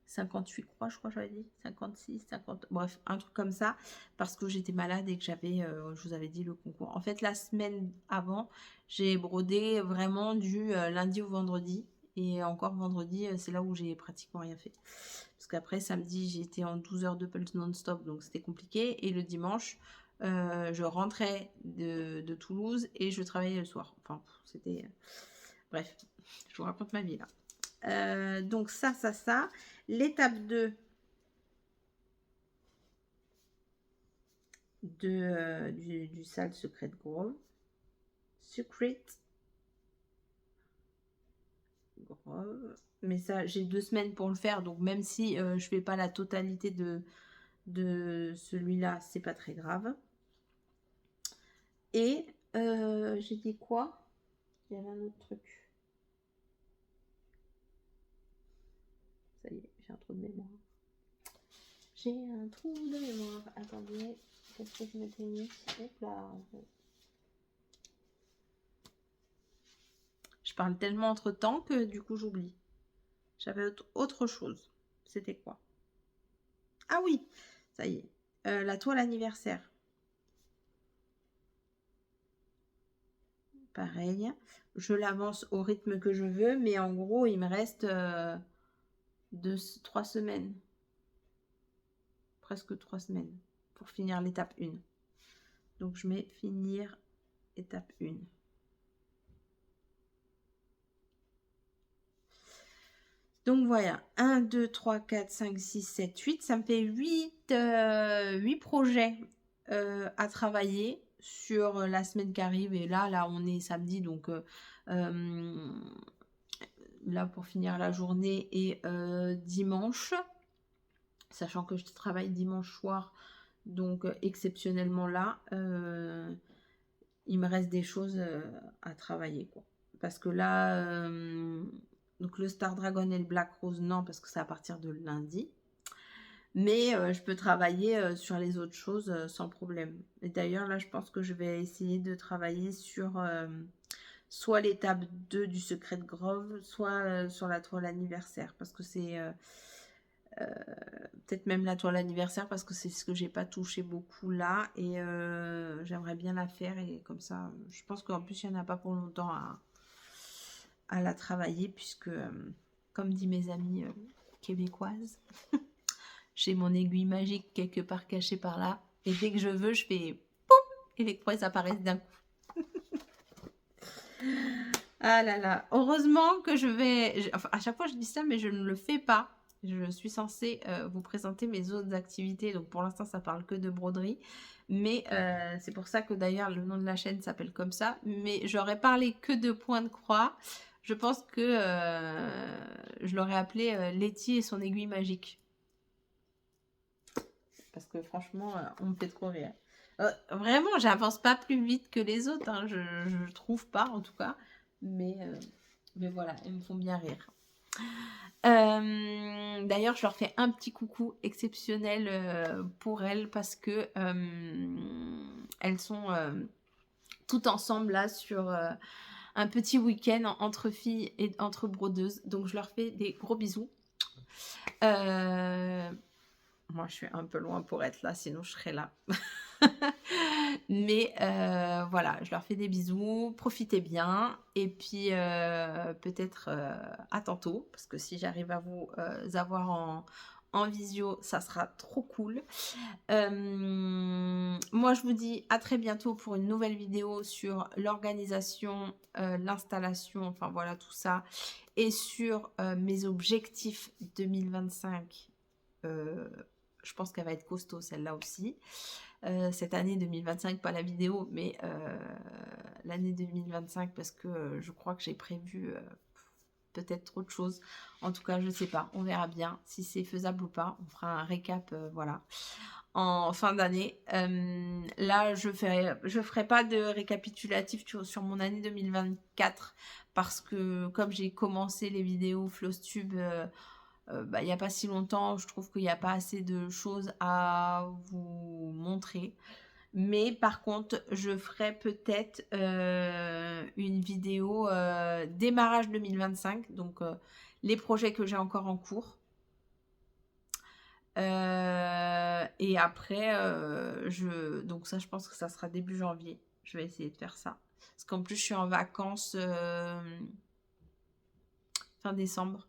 58 croix, je crois, j'avais dit. 56, 50. Bref, un truc comme ça. Parce que j'étais malade et que j'avais, je vous avais dit, le concours. En fait, la semaine avant, j'ai brodé vraiment du lundi au vendredi. Et encore vendredi, c'est là où j'ai pratiquement rien fait. Parce qu'après, samedi, j'étais en 12 heures de pulse non-stop, donc c'était compliqué. Et le dimanche, je rentrais de Toulouse et je travaillais le soir. Enfin, c'était... Bref, je vous raconte ma vie là. Donc ça. L'étape 2 du salle Secret Grove. Secret Grove. Mais ça, j'ai 2 semaines pour le faire. Donc même si je fais pas la totalité de celui-là, c'est pas très grave. Et j'ai dit quoi? Il y avait un autre truc. Ça y est, j'ai un trou de mémoire. J'ai un trou de mémoire. Attendez, qu'est-ce que je m'étais mis? Hop là. Je parle tellement entre temps que du coup j'oublie. J'avais autre chose. C'était quoi? Ah oui, ça y est. La toile anniversaire. Pareil. Je l'avance au rythme que je veux, mais en gros, il me reste 3 semaines. Presque 3 semaines pour finir l'étape 1. Donc, je mets finir étape 1. Donc, voilà. 1, 2, 3, 4, 5, 6, 7, 8. Ça me fait 8 projets à travailler sur la semaine qui arrive. Et là, on est samedi. Donc, là, pour finir la journée et dimanche. Sachant que je travaille dimanche soir. Donc, exceptionnellement là, il me reste des choses à travailler, quoi. Parce que là, donc le Star Dragon et le Black Rose, non, parce que c'est à partir de lundi. Mais je peux travailler sur les autres choses sans problème. Et d'ailleurs, là, je pense que je vais essayer de travailler sur soit l'étape 2 du Secret Grove, soit sur la toile anniversaire. Parce que c'est... peut-être même la toile anniversaire parce que c'est ce que j'ai pas touché beaucoup là et j'aimerais bien la faire et comme ça je pense qu'en plus il n'y en a pas pour longtemps à la travailler puisque comme dit mes amies québécoises j'ai mon aiguille magique quelque part cachée par là et dès que je veux je fais poum et les croix apparaissent d'un coup. Ah là là, heureusement que je vais enfin, à chaque fois je dis ça mais je ne le fais pas. Je suis censée vous présenter mes autres activités. Donc pour l'instant, ça parle que de broderie. Mais c'est pour ça que d'ailleurs, le nom de la chaîne s'appelle comme ça. Mais j'aurais parlé que de points de croix. Je pense que je l'aurais appelé Letty et son aiguille magique. Parce que franchement, on me fait trop rire. Vraiment, j'avance pas plus vite que les autres. Hein. Je trouve pas, en tout cas. Mais voilà, ils me font bien rire. D'ailleurs, je leur fais un petit coucou exceptionnel, pour elles parce que, elles sont, toutes ensemble là sur, un petit week-end entre filles et entre brodeuses. Donc je leur fais des gros bisous. Heu, Moi je suis un peu loin pour être là, sinon je serais là. Mais voilà, je leur fais des bisous, profitez bien et puis, peut-être, à tantôt parce que si j'arrive à vous, avoir en visio, ça sera trop cool. Moi je vous dis à très bientôt pour une nouvelle vidéo sur l'organisation, l'installation, enfin voilà tout ça et sur, mes objectifs 2025. Heu, je pense qu'elle va être costaud celle-là aussi. Cette année 2025, pas la vidéo, mais l'année 2025 parce que je crois que j'ai prévu peut-être trop de choses. En tout cas, je sais pas, on verra bien si c'est faisable ou pas. On fera un récap, voilà, en fin d'année. Là, je ferai pas de récapitulatif sur mon année 2024 parce que comme j'ai commencé les vidéos Flowstube bah, il n'y a pas si longtemps, je trouve qu'il n'y a pas assez de choses à vous montrer. Mais par contre, je ferai peut-être une vidéo démarrage 2025, donc les projets que j'ai encore en cours. Et après, donc ça, je pense que ça sera début janvier. Je vais essayer de faire ça. Parce qu'en plus, je suis en vacances fin décembre.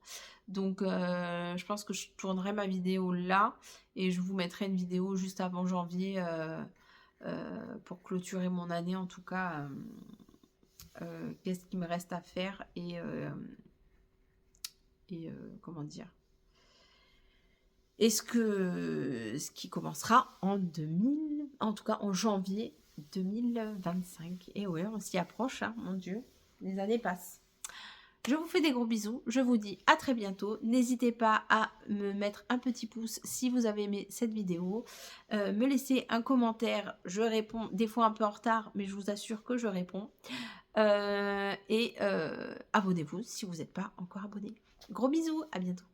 Donc, je pense que je tournerai ma vidéo là. Et je vous mettrai une vidéo juste avant janvier pour clôturer mon année. En tout cas, qu'est-ce qu'il me reste à faire et comment dire, est-ce que ce qui commencera en tout cas en janvier 2025. Et ouais, on s'y approche, hein, mon Dieu, les années passent. Je vous fais des gros bisous, je vous dis à très bientôt. N'hésitez pas à me mettre un petit pouce si vous avez aimé cette vidéo. Me laisser un commentaire, je réponds des fois un peu en retard, mais je vous assure que je réponds. Et abonnez-vous si vous n'êtes pas encore abonné. Gros bisous, à bientôt.